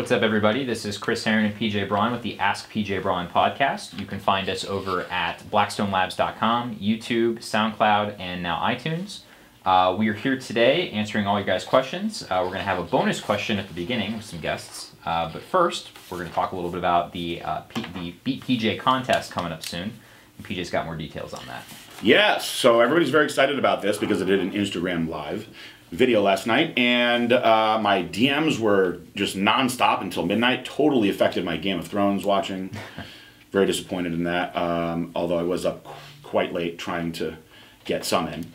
What's up, everybody? This is Chris Herron and PJ Braun with the Ask PJ Braun podcast. You can find us over at blackstonelabs.com, YouTube, SoundCloud, and now iTunes. We are here today answering all your guys' questions. We're going to have a bonus question at the beginning with some guests. But first, we're going to talk a little bit about the Beat PJ contest coming up soon. And PJ's got more details on that. Yes, so everybody's very excited about this because I did an Instagram live video last night, and my DMs were just nonstop until midnight. Totally affected my Game of Thrones watching. Very disappointed in that, although I was up quite late trying to get some in.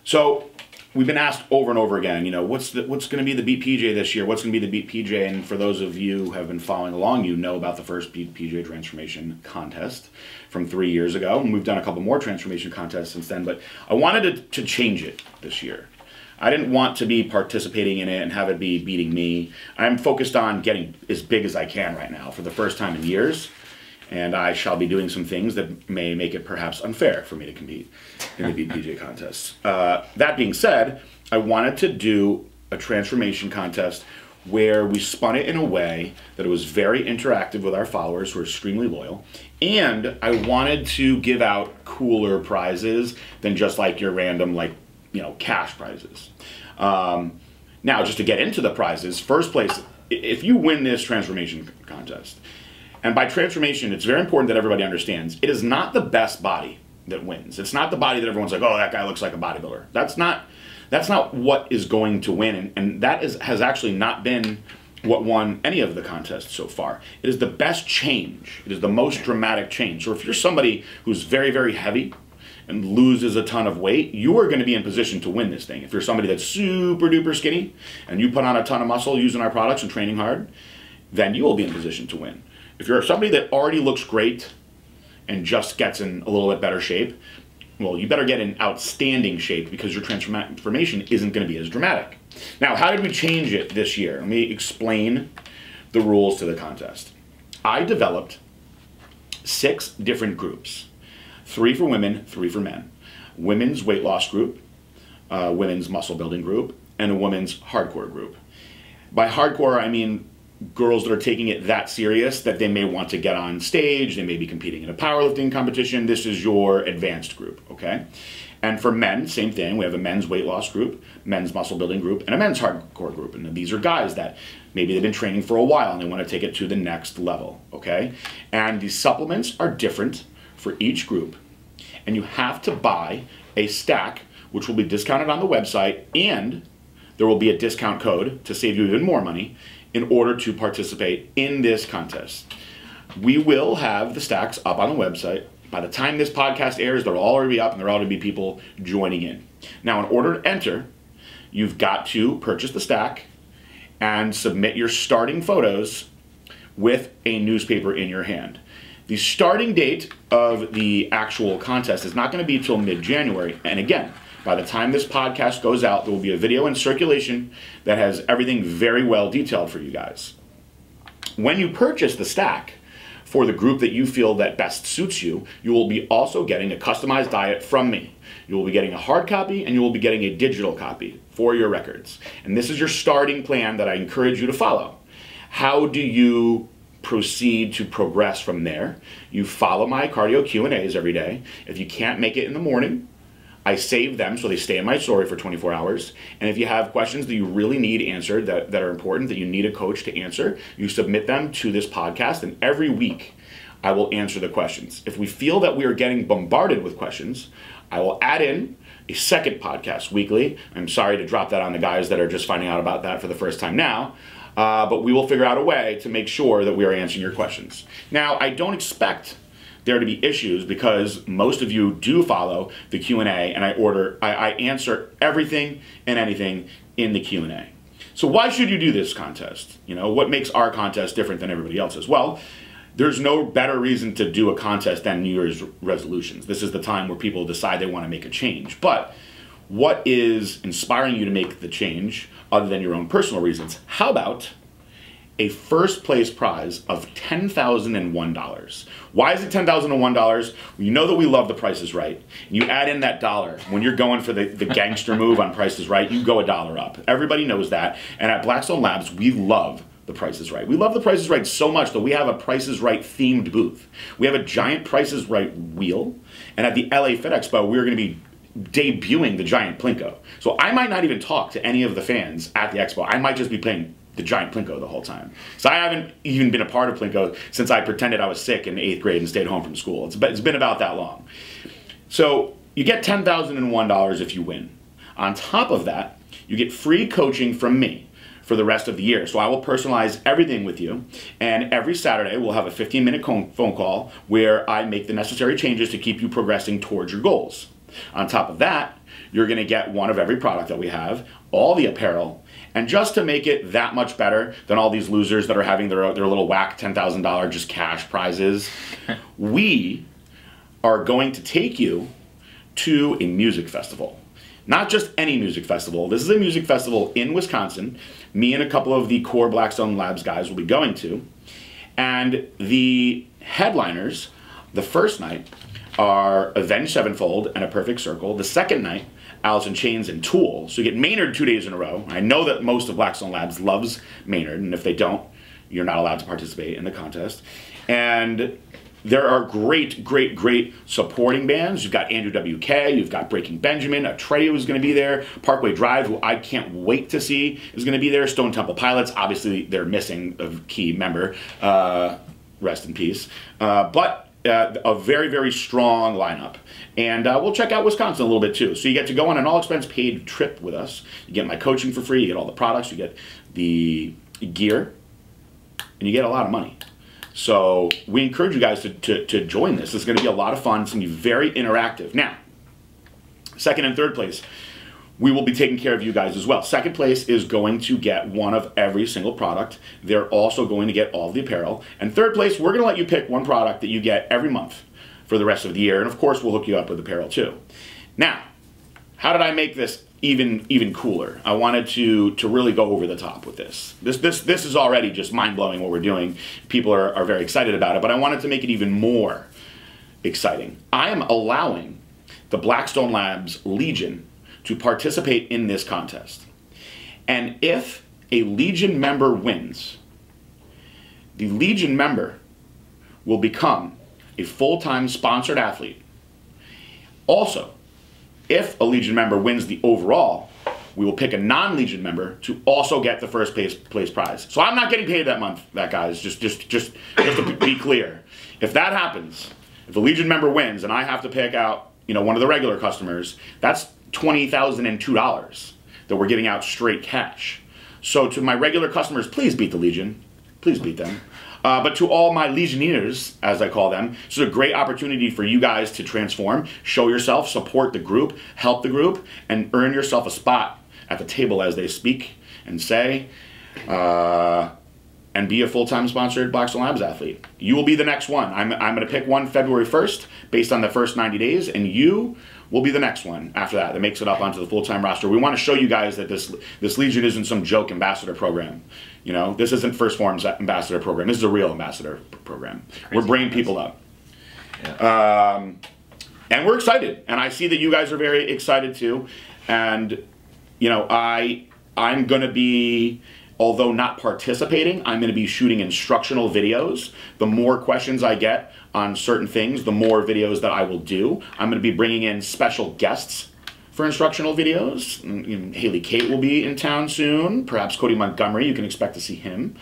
So we've been asked over and over again, you know, what's going to be the Beat PJ this year? What's going to be the Beat PJ? And for those of you who have been following along, you know about the first Beat PJ transformation contest from 3 years ago, and we've done a couple more transformation contests since then. But I wanted to change it this year. I didn't want to be participating in it and have it be beating me. I'm focused on getting as big as I can right now for the first time in years. And I shall be doing some things that may make it perhaps unfair for me to compete in the Beat PJ contest. That being said, I wanted to do a transformation contest where we spun it in a way that it was very interactive with our followers who are extremely loyal. And I wanted to give out cooler prizes than just like your random, like, you know, cash prizes. Now, just to get into the prizes, first place, if you win this transformation contest, and by transformation, it's very important that everybody understands, it is not the best body that wins. It's not the body that everyone's like, oh, that guy looks like a bodybuilder. That's not what is going to win, and that has actually not been what won any of the contests so far. It is the best change. It is the most dramatic change. So if you're somebody who's very, very heavy and loses a ton of weight, you are going to be in position to win this thing. If you're somebody that's super duper skinny and you put on a ton of muscle using our products and training hard, then you will be in position to win. If you're somebody that already looks great and just gets in a little bit better shape, well, you better get in outstanding shape because your transformation isn't going to be as dramatic. Now, how did we change it this year? Let me explain the rules to the contest. I developed 6 different groups. 3 for women, 3 for men. Women's weight loss group, women's muscle building group, and a women's hardcore group. By hardcore, I mean girls that are taking it that serious that they may want to get on stage, they may be competing in a powerlifting competition. This is your advanced group, okay? And for men, same thing. We have a men's weight loss group, men's muscle building group, and a men's hardcore group. And these are guys that maybe they've been training for a while and they want to take it to the next level, okay? And these supplements are different for each group, and you have to buy a stack which will be discounted on the website, and there will be a discount code to save you even more money in order to participate in this contest. We will have the stacks up on the website. By the time this podcast airs, they'll already be up and there will already be people joining in. Now, in order to enter, you've got to purchase the stack and submit your starting photos with a newspaper in your hand. The starting date of the actual contest is not going to be until mid-January. And again, by the time this podcast goes out, there will be a video in circulation that has everything very well detailed for you guys. When you purchase the stack for the group that you feel that best suits you, you will be also getting a customized diet from me. You will be getting a hard copy and you will be getting a digital copy for your records. And this is your starting plan that I encourage you to follow. How do you proceed to progress from there? You follow my cardio Q&As every day. If you can't make it in the morning, I save them so they stay in my story for 24 hours. And if you have questions that you really need answered, that are important, that you need a coach to answer, you submit them to this podcast, and every week I will answer the questions. If we feel that we are getting bombarded with questions, I will add in a second podcast weekly. I'm sorry to drop that on the guys that are just finding out about that for the first time now, but we will figure out a way to make sure that we are answering your questions. Now, I don't expect there to be issues because most of you do follow the Q&A, and I answer everything and anything in the Q&A. So why should you do this contest? You know, what makes our contest different than everybody else's? Well, there's no better reason to do a contest than New Year's resolutions. This is the time where people decide they want to make a change. But what is inspiring you to make the change other than your own personal reasons? How about a first place prize of $10,001. Why is it $10,001? Well, you know that we love The Price is Right. You add in that dollar. When you're going for the gangster move on Price is Right, you go $1 up. Everybody knows that. And at Blackstone Labs, we love The Price is Right. We love The Price is Right so much that we have a Price is Right themed booth. We have a giant Price is Right wheel, and at the LA Fit Expo, we're going to be debuting the giant Plinko. So I might not even talk to any of the fans at the expo. I might just be playing the giant Plinko the whole time. So I haven't even been a part of Plinko since I pretended I was sick in 8th grade and stayed home from school. It's been about that long. So you get $10,001 if you win. On top of that, you get free coaching from me for the rest of the year. So I will personalize everything with you, and every Saturday we'll have a 15-minute phone call where I make the necessary changes to keep you progressing towards your goals. On top of that, you're going to get one of every product that we have, all the apparel, and just to make it that much better than all these losers that are having their little whack $10,000 just cash prizes, we are going to take you to a music festival. Not just any music festival. This is a music festival in Wisconsin. Me and a couple of the core Blackstone Labs guys will be going to. And the headliners, the first night, are Avenged Sevenfold and A Perfect Circle. The second night, Alice in Chains and Tool. So you get Maynard 2 days in a row. I know that most of Blackstone Labs loves Maynard, and if they don't, you're not allowed to participate in the contest. And there are great, great, great supporting bands. You've got Andrew WK, you've got Breaking Benjamin, Atreyu is going to be there, Parkway Drive, who I can't wait to see, is going to be there, Stone Temple Pilots, obviously they're missing a key member, rest in peace. But a very, very strong lineup. And we'll check out Wisconsin a little bit too. So you get to go on an all-expense paid trip with us. You get my coaching for free, you get all the products, you get the gear, and you get a lot of money. So we encourage you guys to join this. It's going to be a lot of fun. It's going to be very interactive. Now, second and third place, we will be taking care of you guys as well. Second place is going to get one of every single product. They're also going to get all of the apparel. And third place, we're going to let you pick one product that you get every month for the rest of the year. And of course, we'll hook you up with apparel too. Now, how did I make this even cooler? I wanted to really go over the top with this. This is already just mind-blowing what we're doing. People are very excited about it, but I wanted to make it even more exciting. I am allowing the Blackstone Labs Legion to participate in this contest. And if a Legion member wins, the Legion member will become a full-time sponsored athlete. Also, if a Legion member wins the overall, we will pick a non-Legion member to also get the first place prize. So I'm not getting paid that month, guys, just to be clear. If that happens, if a Legion member wins and I have to pick out, one of the regular customers, that's $20,002 that we're giving out straight cash. So to my regular customers, please beat the Legion. Please beat them. But to all my Legionnaires, as I call them, it's a great opportunity for you guys to transform, show yourself, support the group, help the group, and earn yourself a spot at the table as they speak and say, and be a full-time sponsored Blackstone Labs athlete. You will be the next one. I'm going to pick one February 1st based on the first 90 days, and you will be the next one after that makes it up onto the full-time roster. We want to show you guys that this Legion isn't some joke ambassador program. This isn't First Form's ambassador program. This is a real ambassador program. We're bringing people up. Yeah. And we're excited. And I see that you guys are very excited too. And, I'm going to be, although not participating, I'm going to be shooting instructional videos. The more questions I get on certain things, the more videos that I will do. I'm going to be bringing in special guests for instructional videos. Haley Kate will be in town soon. Perhaps Cody Montgomery, you can expect to see him.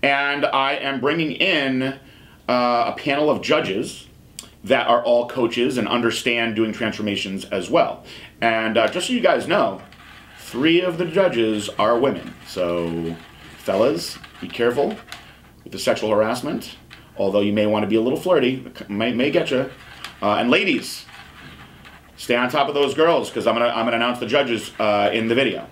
And I am bringing in a panel of judges that are all coaches and understand doing transformations as well. And just so you guys know, 3 of the judges are women. So fellas, be careful with the sexual harassment. Although you may want to be a little flirty, may get you. And ladies, stay on top of those girls because I'm gonna announce the judges in the video,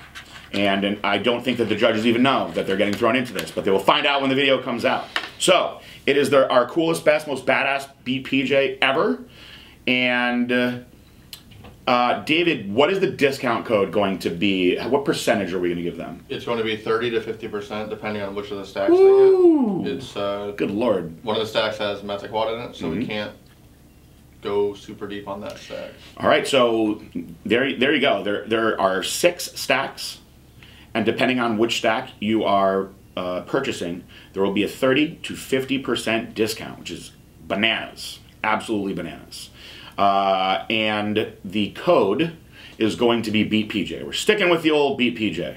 and I don't think that the judges even know that they're getting thrown into this, but they will find out when the video comes out. So it is our coolest, best, most badass beat PJ ever. And David, what is the discount code going to be? What percentage are we going to give them? It's going to be 30 to 50% depending on which of the stacks they get. It's good lord. One of the stacks has Metaquad in it, so we can't go super deep on that stack. All right, so there you go. There are 6 stacks, and depending on which stack you are purchasing, there will be a 30 to 50% discount, which is bananas, absolutely bananas. And the code is going to be BeatPJ. We're sticking with the old BeatPJ.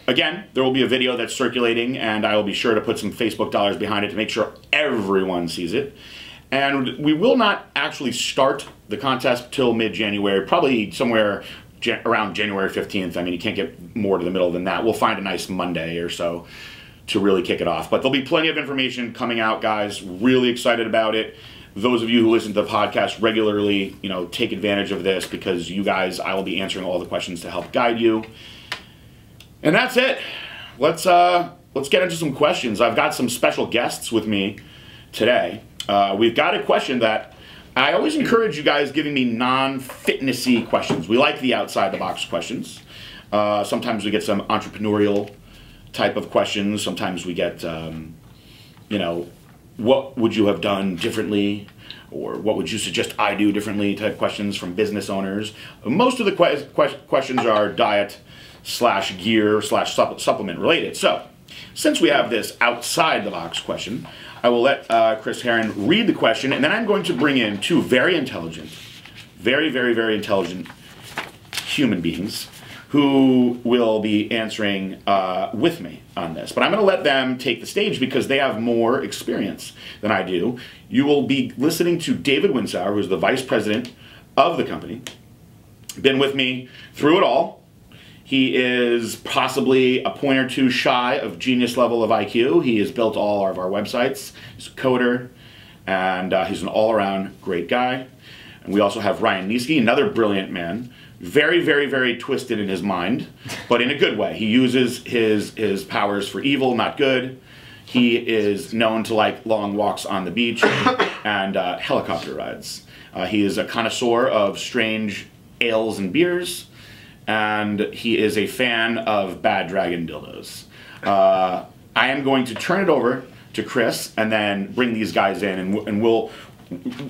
Again, there will be a video that's circulating, and I will be sure to put some Facebook dollars behind it to make sure everyone sees it. And we will not actually start the contest till mid-January, probably somewhere around January 15th. I mean, you can't get more to the middle than that. We'll find a nice Monday or so to really kick it off. But there'll be plenty of information coming out, guys. Really excited about it. Those of you who listen to the podcast regularly, you know, take advantage of this, because you guys, I will be answering all the questions to help guide you. And that's it. Let's get into some questions. I've got some special guests with me today. We've got a question that I always encourage you guys giving me non-fitnessy questions. We like the outside-the-box questions. Sometimes we get some entrepreneurial type of questions. Sometimes we get, you know, what would you have done differently? Or what would you suggest I do differently type questions from business owners. Most of the questions are diet / gear / supplement related. So, since we have this outside the box question, I will let Chris Herron read the question, and then I'm going to bring in two very intelligent, very intelligent human beings who will be answering with me on this. But I'm going to let them take the stage because they have more experience than I do. You will be listening to David Winsauer, who's the vice president of the company. Been with me through it all. He is possibly a point or two shy of genius level of IQ. He has built all of our websites. He's a coder, and he's an all-around great guy. And we also have Ryan Niesky, another brilliant man. Very twisted in his mind, but in a good way. He uses his powers for evil, not good. He is known to like long walks on the beach and helicopter rides. He is a connoisseur of strange ales and beers, and he is a fan of bad dragon dildos. I am going to turn it over to Chris and then bring these guys in, and we'll,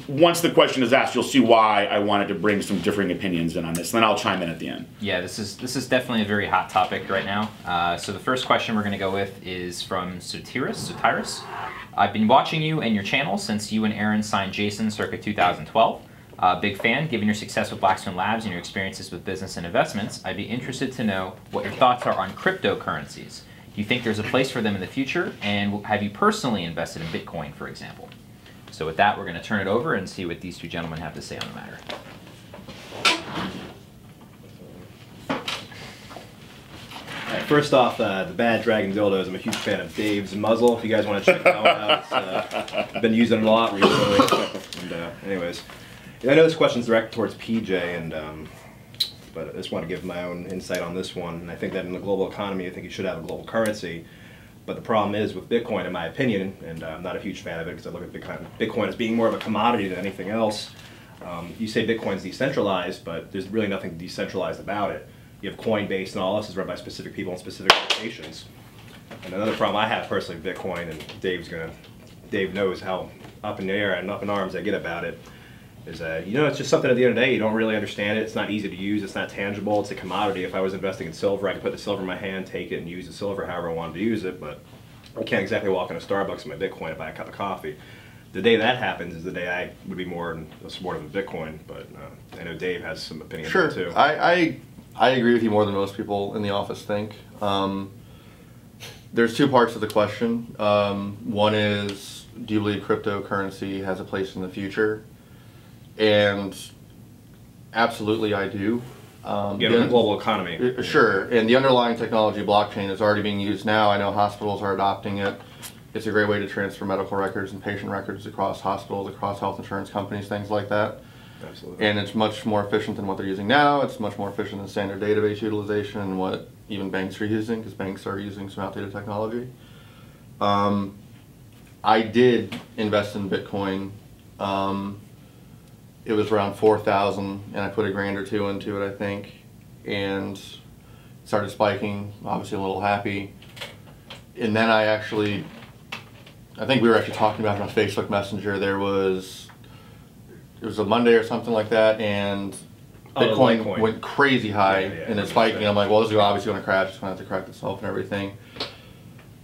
once the question is asked, you'll see why I wanted to bring some differing opinions in on this. And then I'll chime in at the end. Yeah, this is definitely a very hot topic right now. So the first question we're going to go with is from Sotiris. I've been watching you and your channel since you and Aaron signed Jason circa 2012. Big fan. Given your success with Blackstone Labs and your experiences with business and investments, I'd be interested to know what your thoughts are on cryptocurrencies. Do you think there's a place for them in the future? And have you personally invested in Bitcoin, for example? So with that, we're going to turn it over and see what these two gentlemen have to say on the matter. First off, the bad dragon dildos. I'm a huge fan of Dave's muzzle. If you guys want to check that one out, I've been using it a lot recently. And, anyways, I know this question's directed towards PJ, and but I just want to give my own insight on this one. And I think that in the global economy, I think you should have a global currency. But the problem is with Bitcoin, in my opinion, and I'm not a huge fan of it because I look at Bitcoin as being more of a commodity than anything else. You say Bitcoin's decentralized, but there's really nothing decentralized about it. You have Coinbase and all this is run by specific people in specific locations. And another problem I have personally with Bitcoin, and Dave knows how up in the air and up in arms I get about it, is you know, it's just something at the end of the day, you don't really understand it, it's not easy to use, it's not tangible, it's a commodity. If I was investing in silver, I could put the silver in my hand, take it, and use the silver however I wanted to use it, but I can't exactly walk into Starbucks with my Bitcoin and buy a cup of coffee. The day that happens is the day I would be more in support of Bitcoin, but I know Dave has some opinions on it too. I agree with you more than most people in the office think. There's two parts to the question. One is, do you believe cryptocurrency has a place in the future? And absolutely I do. In the global economy. Sure, and the underlying technology, blockchain, is already being used now. I know hospitals are adopting it. It's a great way to transfer medical records and patient records across hospitals, across health insurance companies, things like that. Absolutely. And it's much more efficient than what they're using now. It's much more efficient than standard database utilization and what even banks are using, because banks are using some outdated technology. I did invest in Bitcoin. It was around 4,000, and I put $1 grand or $2 into it, I think, and started spiking. Obviously, a little happy. And then I think we were actually talking about it on Facebook Messenger. It was a Monday or something like that, and Bitcoin went crazy high, and it's spiking. And I'm like, well, this is obviously going to crash. It's going to have to correct itself and everything.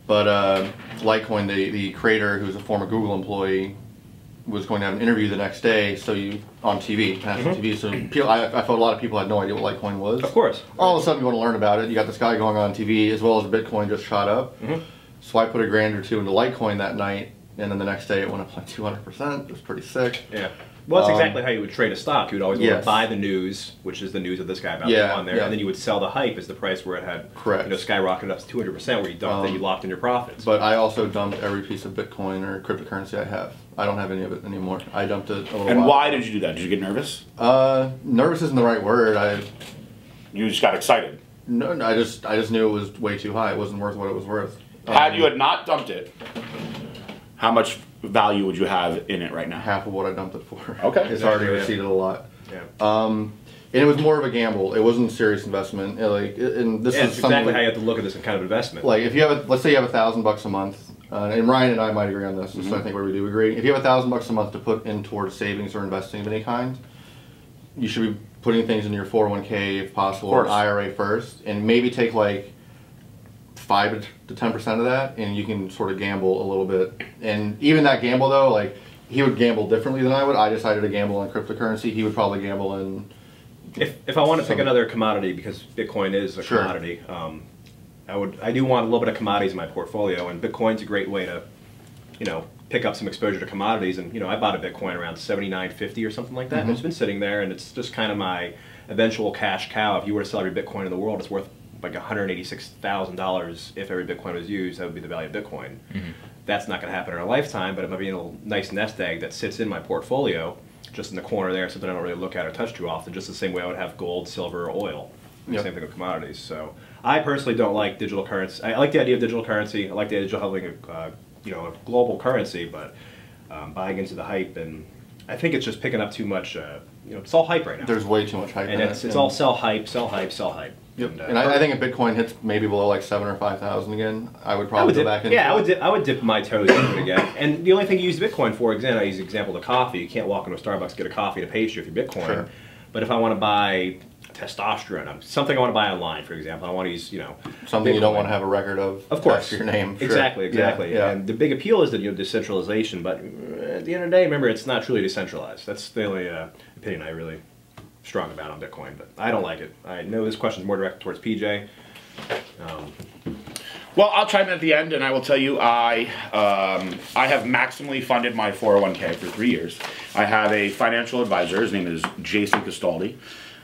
But Litecoin, the creator, who's a former Google employee, was going to have an interview the next day, on TV, national TV. So I thought a lot of people had no idea what Litecoin was. Of course. All of a sudden, you want to learn about it. You got this guy going on TV, as well as Bitcoin just shot up. So I put a grand or two into Litecoin that night, and then the next day it went up like 200%. It was pretty sick. Yeah. Well, that's exactly how you would trade a stock. You would always want Yes. to buy the news, which is the news of this guy about to Yeah, go on there, yeah. and then you would sell the hype as the price where it had Correct. skyrocketed up to 200%, where you dumped it, you locked in your profits. But I also dumped every piece of Bitcoin or cryptocurrency I have. I don't have any of it anymore. I dumped it a little while. And why did you do that? Did you get nervous? Nervous isn't the right word. You just got excited. No, I just knew it was way too high. It wasn't worth what it was worth. Had you had not dumped it, how much value would you have in it right now? Half of what I dumped it for. Okay. It's already Yeah. receded a lot. Yeah. And it was more of a gamble. It wasn't a serious investment. And this Yeah, is it's something exactly how you have to look at this kind of investment. like if you have let's say you have $1,000 a month, and Ryan and I might agree on this. So I think where we do agree. If you have $1,000 a month to put in towards savings or investing of any kind, you should be putting things in your 401k if possible, or IRA first, and maybe take like 5 to 10% of that, and you can sort of gamble a little bit. And even that gamble though, like he would gamble differently than I would. I decided to gamble on cryptocurrency. He would probably gamble in. If I want to pick another commodity, because Bitcoin is a Sure. commodity, I do want a little bit of commodities in my portfolio, and Bitcoin's a great way to, pick up some exposure to commodities. And I bought a Bitcoin around 79.50 or something like that, and it's been sitting there, and it's just kind of my eventual cash cow. If you were to sell every Bitcoin in the world, it's worth like $186,000 if every Bitcoin was used. That would be the value of Bitcoin. That's not going to happen in our lifetime, but it might be a little nice nest egg that sits in my portfolio, just in the corner there, something I don't really look at or touch too often, just the same way I would have gold, silver, or oil. Yep. Same thing with commodities. So I personally don't like digital currency. I like the idea of digital currency. I like the idea of having a global currency, but buying into the hype, and I think it's just picking up too much. It's all hype right now. There's way too much hype. And in it's it. all sell hype, sell hype, sell hype. Yep. And I think if Bitcoin hits maybe below like 7,000 or 5,000 again, I would I probably would go dip, back into yeah, it. I would dip my toes into it again. And the only thing you use Bitcoin for, again, I use the example of coffee. You can't walk into a Starbucks, get a coffee to pastry if you're Bitcoin. Sure. But if I want to buy testosterone, something I want to buy online, for example, I want to use, Something you don't Bitcoin. want to have a record of. Of course. Your name. Sure. Exactly. Yeah. And the big appeal is that decentralization, but at the end of the day, remember, it's not truly decentralized. That's the only opinion I really strong about on Bitcoin, but I don't like it. I know this question is more directed towards PJ. Well, I'll chime in at the end, and I will tell you, I have maximally funded my 401k for 3 years. I have a financial advisor. His name is Jason Castaldi,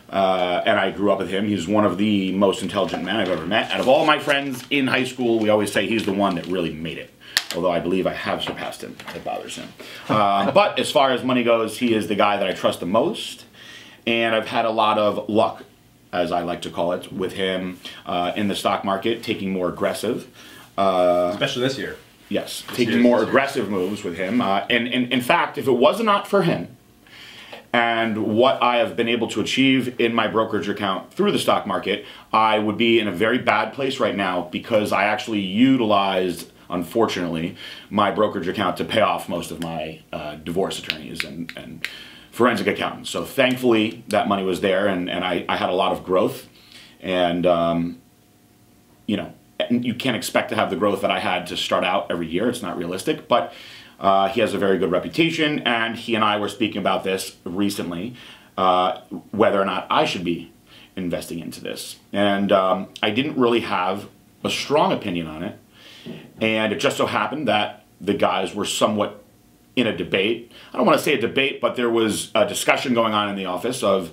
and I grew up with him. He's one of the most intelligent men I've ever met. Out of all my friends in high school, we always say he's the one that really made it. Although I believe I have surpassed him. It bothers him. But as far as money goes, he is the guy that I trust the most. And I've had a lot of luck, as I like to call it, with him in the stock market, taking more aggressive. Especially this year. Yes, taking more aggressive moves with him. And in fact, if it was not for him and what I have been able to achieve in my brokerage account through the stock market, I would be in a very bad place right now because I actually utilized, unfortunately, my brokerage account to pay off most of my divorce attorneys and forensic accountants. So thankfully that money was there, and I had a lot of growth. And you can't expect to have the growth that I had to start out every year. It's not realistic, but he has a very good reputation, and he and I were speaking about this recently, whether or not I should be investing into this. And I didn't really have a strong opinion on it, and it just so happened that the guys were somewhat in a debate. I don't want to say a debate, but there was a discussion going on in the office of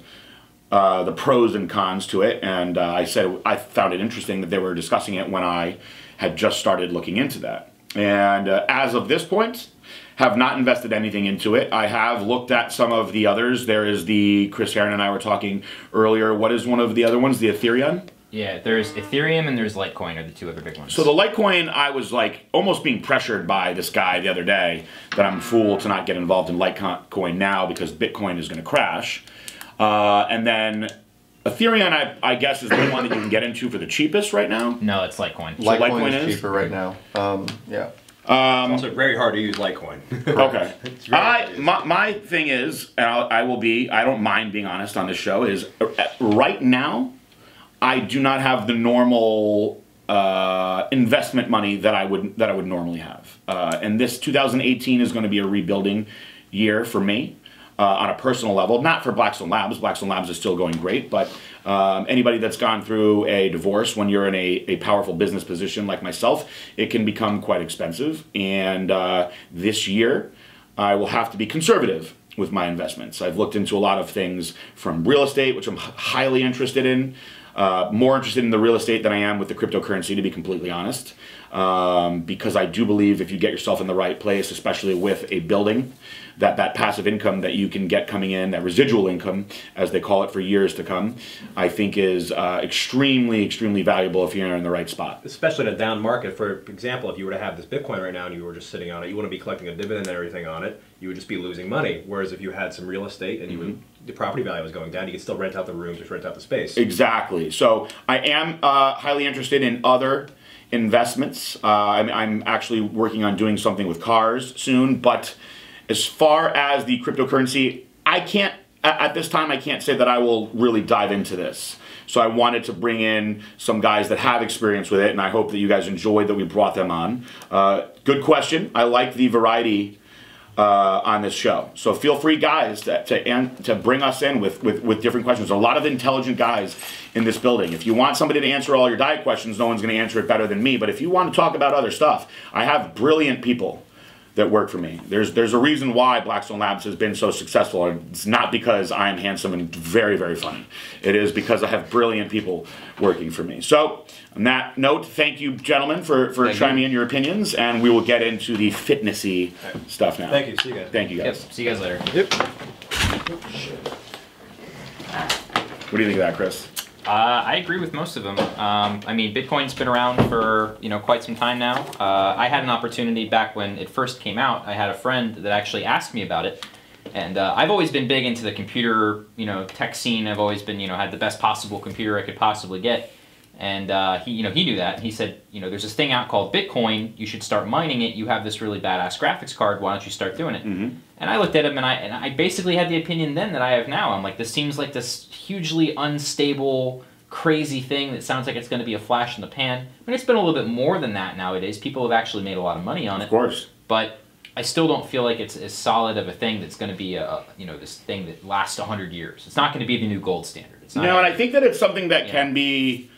the pros and cons to it, and I said I found it interesting that they were discussing it when I had just started looking into that. And as of this point, have not invested anything into it. I have looked at some of the others. There is the, Chris Heron and I were talking earlier, what is one of the other ones, the Ethereum? Yeah, there's Ethereum and there's Litecoin are the two other big ones. So the Litecoin, I was like almost being pressured by this guy the other day that I'm a fool to not get involved in Litecoin now because Bitcoin is going to crash. And then Ethereum, I guess, is the one that you can get into for the cheapest right now. No, it's Litecoin. So Litecoin is cheaper right now. Yeah. It's also very hard to use Litecoin. Okay. My thing is, and I don't mind being honest on this show, is right now, I do not have the normal investment money that I would normally have. And this 2018 is going to be a rebuilding year for me on a personal level, not for Blackstone Labs. Blackstone Labs is still going great, but anybody that's gone through a divorce, when you're in a powerful business position like myself, it can become quite expensive. And this year, I will have to be conservative with my investments. I've looked into a lot of things from real estate, which I'm highly interested in. More interested in the real estate than I am with the cryptocurrency, to be completely honest. Because I do believe if you get yourself in the right place, especially with a building, that passive income that you can get coming in, that residual income, as they call it, for years to come, I think is extremely, extremely valuable if you're in the right spot. Especially in a down market. For example, if you were to have this Bitcoin right now and you were just sitting on it, you wouldn't be collecting a dividend and everything on it. You would just be losing money. Whereas if you had some real estate and you would, the property value was going down, you could still rent out the rooms, just rent out the space. Exactly. So I am highly interested in other investments. I'm actually working on doing something with cars soon, but as far as the cryptocurrency, I can't, at this time, I can't say that I will really dive into this. So I wanted to bring in some guys that have experience with it, and I hope that you guys enjoyed that we brought them on. Good question. I like the variety on this show. So feel free, guys, to bring us in with different questions. There's a lot of intelligent guys in this building. If you want somebody to answer all your diet questions, no one's going to answer it better than me. But if you want to talk about other stuff, I have brilliant people that work for me. There's a reason why Blackstone Labs has been so successful. It's not because I am handsome and very, very funny. It is because I have brilliant people working for me. So on that note, thank you, gentlemen, for chiming in your opinions, and we will get into the fitnessy stuff now. Thank you. See you guys. Thank you, guys. Yep. See you guys later. Yep. What do you think of that, Chris? I agree with most of them. I mean, Bitcoin's been around for quite some time now. I had an opportunity back when it first came out. I had a friend that actually asked me about it, and I've always been big into the computer tech scene. I've always been had the best possible computer I could possibly get, and he knew that. He said there's this thing out called Bitcoin. You should start mining it. You have this really badass graphics card. Why don't you start doing it? Mm-hmm. And I looked at him, and I basically had the opinion then that I have now. I'm like, this seems like this hugely unstable, crazy thing that sounds like it's going to be a flash in the pan. I mean, it's been a little bit more than that nowadays. People have actually made a lot of money on it. Of course. But I still don't feel like it's as solid of a thing that's going to be this thing that lasts 100 years. It's not going to be the new gold standard. It's not. No, and I think that it's something that can be,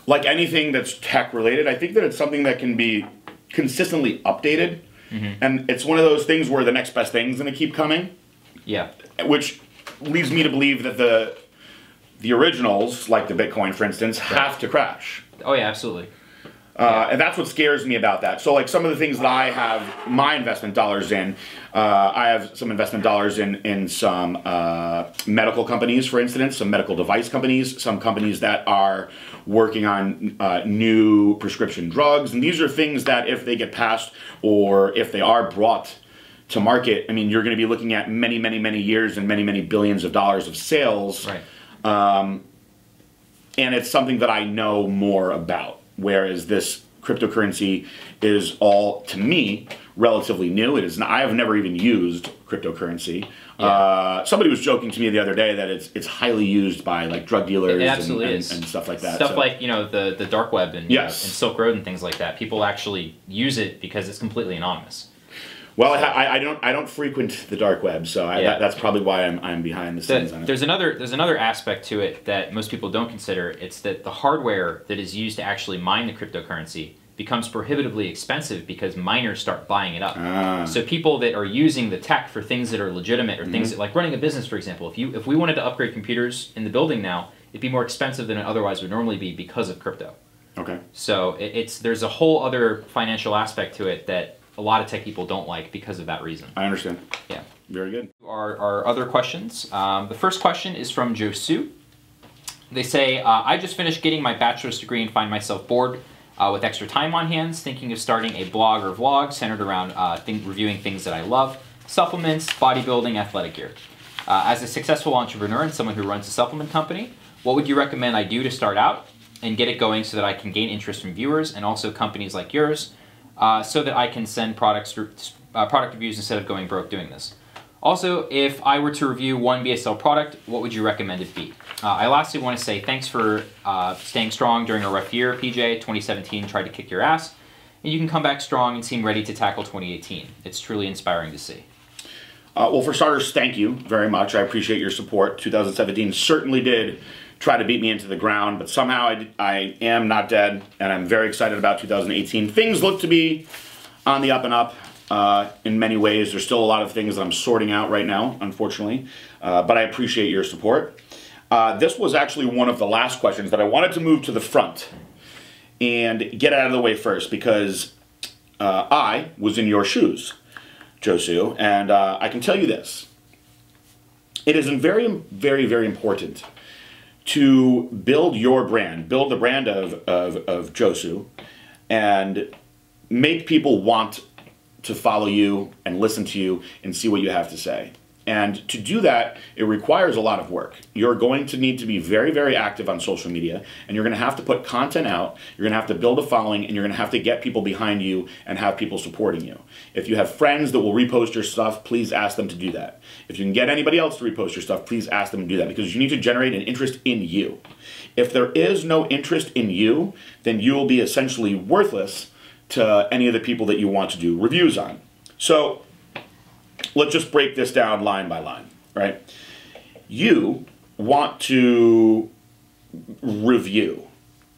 like anything that's tech related, I think that it's something that can be consistently updated. Mm-hmm. And it's one of those things where the next best thing's going to keep coming. Yeah. Which leads me to believe that the originals, like the Bitcoin, for instance, have to crash. Oh, yeah, absolutely. And that's what scares me about that. So, like, some of the things that I have my investment dollars in, I have some investment dollars in some medical companies, for instance, some medical device companies, some companies that are working on new prescription drugs. And these are things that if they get passed or if they are brought to market, I mean, you're going to be looking at many, many, many years and many, many billions of dollars of sales. Right. And it's something that I know more about. Whereas this cryptocurrency is all, to me, relatively new. It is not, I have never even used cryptocurrency. Yeah. Somebody was joking to me the other day that it's highly used by like drug dealers and stuff like that. Stuff like the dark web and, and Silk Road and things like that. People actually use it because it's completely anonymous. Well, I don't frequent the dark web, so that's probably why I'm behind the scenes on it. There's another aspect to it that most people don't consider. It's that the hardware that is used to actually mine the cryptocurrency becomes prohibitively expensive because miners start buying it up. So people that are using the tech for things that are legitimate or things that, like running a business, for example, if we wanted to upgrade computers in the building now, it'd be more expensive than it otherwise would normally be because of crypto. Okay. So there's a whole other financial aspect to it that a lot of tech people don't like because of that reason. I understand. Yeah. Very good. Our other questions. The first question is from Josu. They say, I just finished getting my bachelor's degree and find myself bored with extra time on hands, thinking of starting a blog or vlog centered around reviewing things that I love, supplements, bodybuilding, athletic gear. As a successful entrepreneur and someone who runs a supplement company, what would you recommend I do to start out and get it going so that I can gain interest from viewers and also companies like yours, so that I can send product reviews instead of going broke doing this? Also, if I were to review one BSL product, what would you recommend it be? I lastly want to say thanks for staying strong during a rough year, PJ. 2017 tried to kick your ass, and you can come back strong and seem ready to tackle 2018. It's truly inspiring to see. Well, for starters, thank you very much. I appreciate your support. 2017 certainly did try to beat me into the ground, but somehow I am not dead, and I'm very excited about 2018. Things look to be on the up and up in many ways. There's still a lot of things that I'm sorting out right now, unfortunately, but I appreciate your support. This was actually one of the last questions that I wanted to move to the front and get out of the way first, because I was in your shoes, Josu, and I can tell you this. It is very, very, very important to build your brand, build the brand of Josu, and make people want to follow you and listen to you and see what you have to say. And to do that, it requires a lot of work. You're going to need to be very, very active on social media, and you're going to have to put content out, you're going to have to build a following, and you're going to have to get people behind you and have people supporting you. If you have friends that will repost your stuff, please ask them to do that. If you can get anybody else to repost your stuff, please ask them to do that, because you need to generate an interest in you. If there is no interest in you, then you will be essentially worthless to any of the people that you want to do reviews on. So let's just break this down line by line, right? You want to review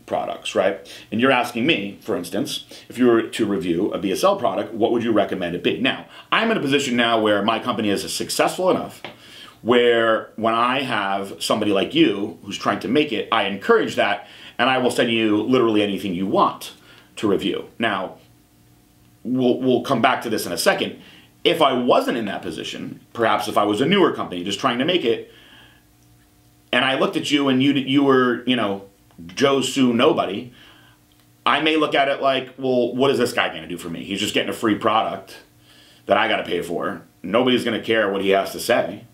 products, right? And you're asking me, for instance, if you were to review a BSL product, what would you recommend it be? Now, I'm in a position now where my company is successful enough where when I have somebody like you who's trying to make it, I encourage that, and I will send you literally anything you want to review. Now, we'll come back to this in a second. If I wasn't in that position, perhaps if I was a newer company just trying to make it, and I looked at you and you were, you know, Josu nobody, I may look at it like, well, what is this guy going to do for me? He's just getting a free product that I got to pay for. Nobody's going to care what he has to say.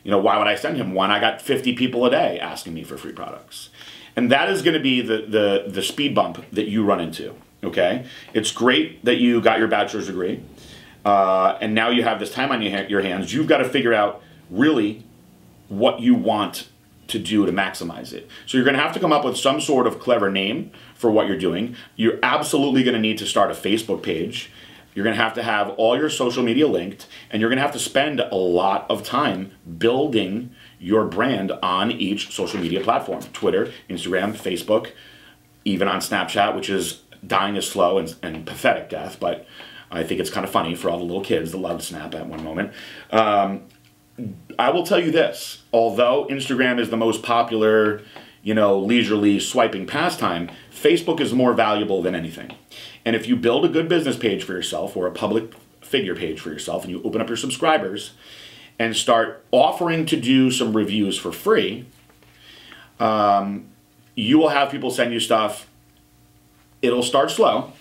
You know, why would I send him one? I got 50 people a day asking me for free products. And that is going to be the speed bump that you run into, okay? It's great that you got your bachelor's degree, and now you have this time on your hands. You've got to figure out really what you want to do to maximize it. So you're going to have to come up with some sort of clever name for what you're doing. You're absolutely going to need to start a Facebook page. You're going to have all your social media linked, and you're going to have to spend a lot of time building your brand on each social media platform. Twitter, Instagram, Facebook, even on Snapchat, which is dying a slow and pathetic death, but I think it's kind of funny for all the little kids that love Snap at one moment. I will tell you this, although Instagram is the most popular, you know, leisurely swiping pastime, Facebook is more valuable than anything. And if you build a good business page for yourself or a public figure page for yourself and you open up your subscribers and start offering to do some reviews for free, you will have people send you stuff. It'll start slow,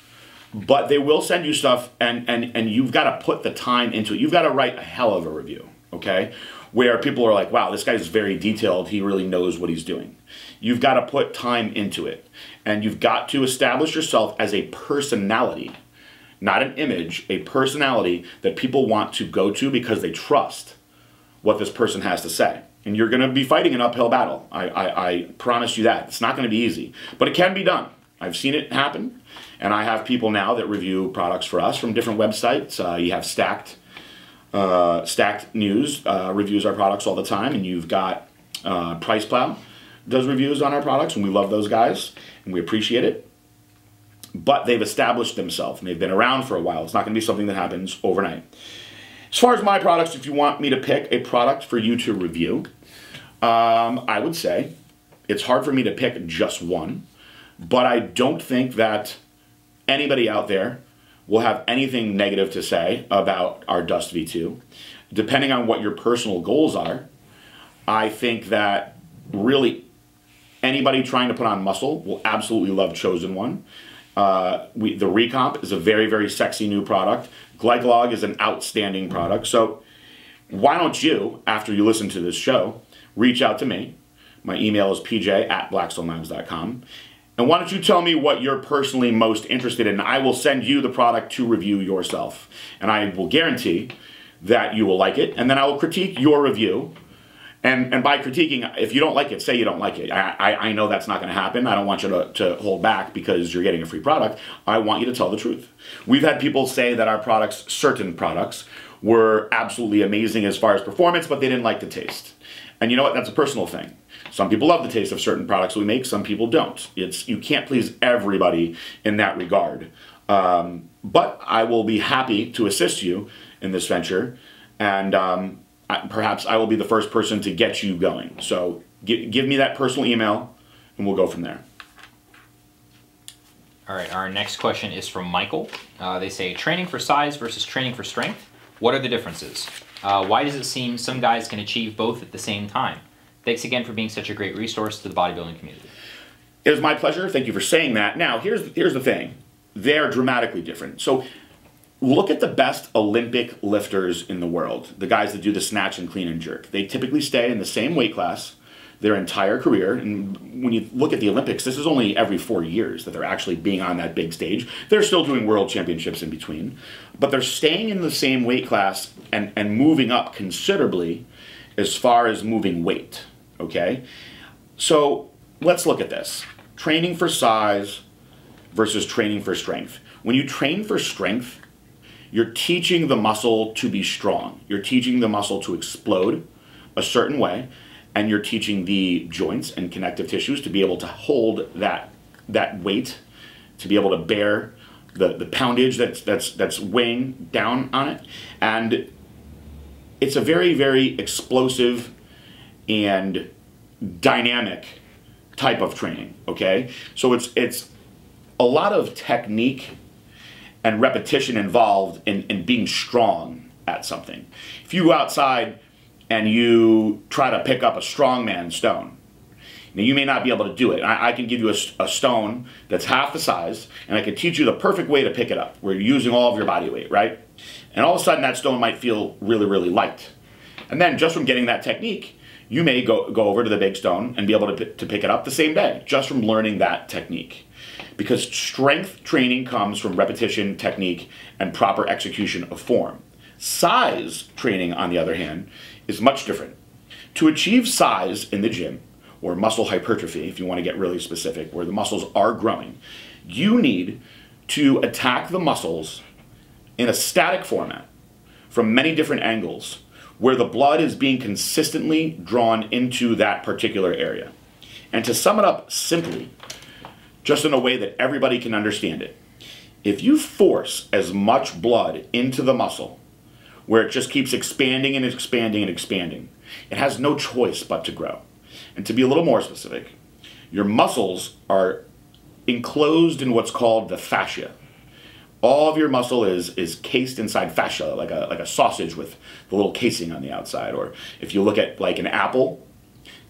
but they will send you stuff, and you've got to put the time into it. You've got to write a hell of a review, okay? Where people are like, wow, this guy's very detailed. He really knows what he's doing. You've got to put time into it. And you've got to establish yourself as a personality, not an image, a personality that people want to go to because they trust what this person has to say. And you're going to be fighting an uphill battle. I promise you that. It's not going to be easy, but it can be done. I've seen it happen, and I have people now that review products for us from different websites. You have Stacked News reviews our products all the time, and you've got Price Plow does reviews on our products, and we love those guys, and we appreciate it. But they've established themselves, and they've been around for a while. It's not going to be something that happens overnight. As far as my products, if you want me to pick a product for you to review, I would say it's hard for me to pick just one, but I don't think that anybody out there will have anything negative to say about our Dust V2. Depending on what your personal goals are, I think that really anybody trying to put on muscle will absolutely love Chosen One. The Recomp is a very, very sexy new product. Glycolog is an outstanding product. So why don't you, after you listen to this show, reach out to me. My email is pj@blackstonelabs.com. And why don't you tell me what you're personally most interested in? I will send you the product to review yourself. And I will guarantee that you will like it, and then I will critique your review. And by critiquing, if you don't like it, say you don't like it. I know that's not going to happen. I don't want you to hold back because you're getting a free product. I want you to tell the truth. We've had people say that our products, certain products, were absolutely amazing as far as performance, but they didn't like the taste. And you know what? That's a personal thing. Some people love the taste of certain products we make. Some people don't. You can't please everybody in that regard. But I will be happy to assist you in this venture, and perhaps I will be the first person to get you going. So give me that personal email, and we'll go from there. All right, our next question is from Michael. They say, training for size versus training for strength, what are the differences? Why does it seem some guys can achieve both at the same time? Thanks again for being such a great resource to the bodybuilding community. It was my pleasure. Thank you for saying that. Now, here's the thing. They're dramatically different. So look at the best Olympic lifters in the world, the guys that do the snatch and clean and jerk. They typically stay in the same weight class their entire career. And when you look at the Olympics, this is only every 4 years that they're actually being on that big stage. They're still doing world championships in between, but they're staying in the same weight class and moving up considerably as far as moving weight, okay? So let's look at this. Training for size versus training for strength. When you train for strength, you're teaching the muscle to be strong. You're teaching the muscle to explode a certain way, and you're teaching the joints and connective tissues to be able to hold that weight, to be able to bear the poundage that's weighing down on it. And it's a very, very explosive and dynamic type of training, okay? So it's a lot of technique and repetition involved in being strong at something. If you go outside and you try to pick up a strongman stone, now you may not be able to do it. I can give you a stone that's half the size, and I can teach you the perfect way to pick it up, where you're using all of your body weight, right? And all of a sudden that stone might feel really, really light. And then just from getting that technique, you may go over to the big stone and be able to pick it up the same day, just from learning that technique. Because strength training comes from repetition, technique, and proper execution of form. Size training, on the other hand, is much different. To achieve size in the gym, or muscle hypertrophy, if you want to get really specific, where the muscles are growing, you need to attack the muscles in a static format from many different angles, where the blood is being consistently drawn into that particular area. And to sum it up simply, just in a way that everybody can understand it, if you force as much blood into the muscle, where it just keeps expanding and expanding and expanding, it has no choice but to grow. And to be a little more specific, your muscles are enclosed in what's called the fascia. All of your muscle is cased inside fascia, like a sausage with the little casing on the outside. Or if you look at like an apple,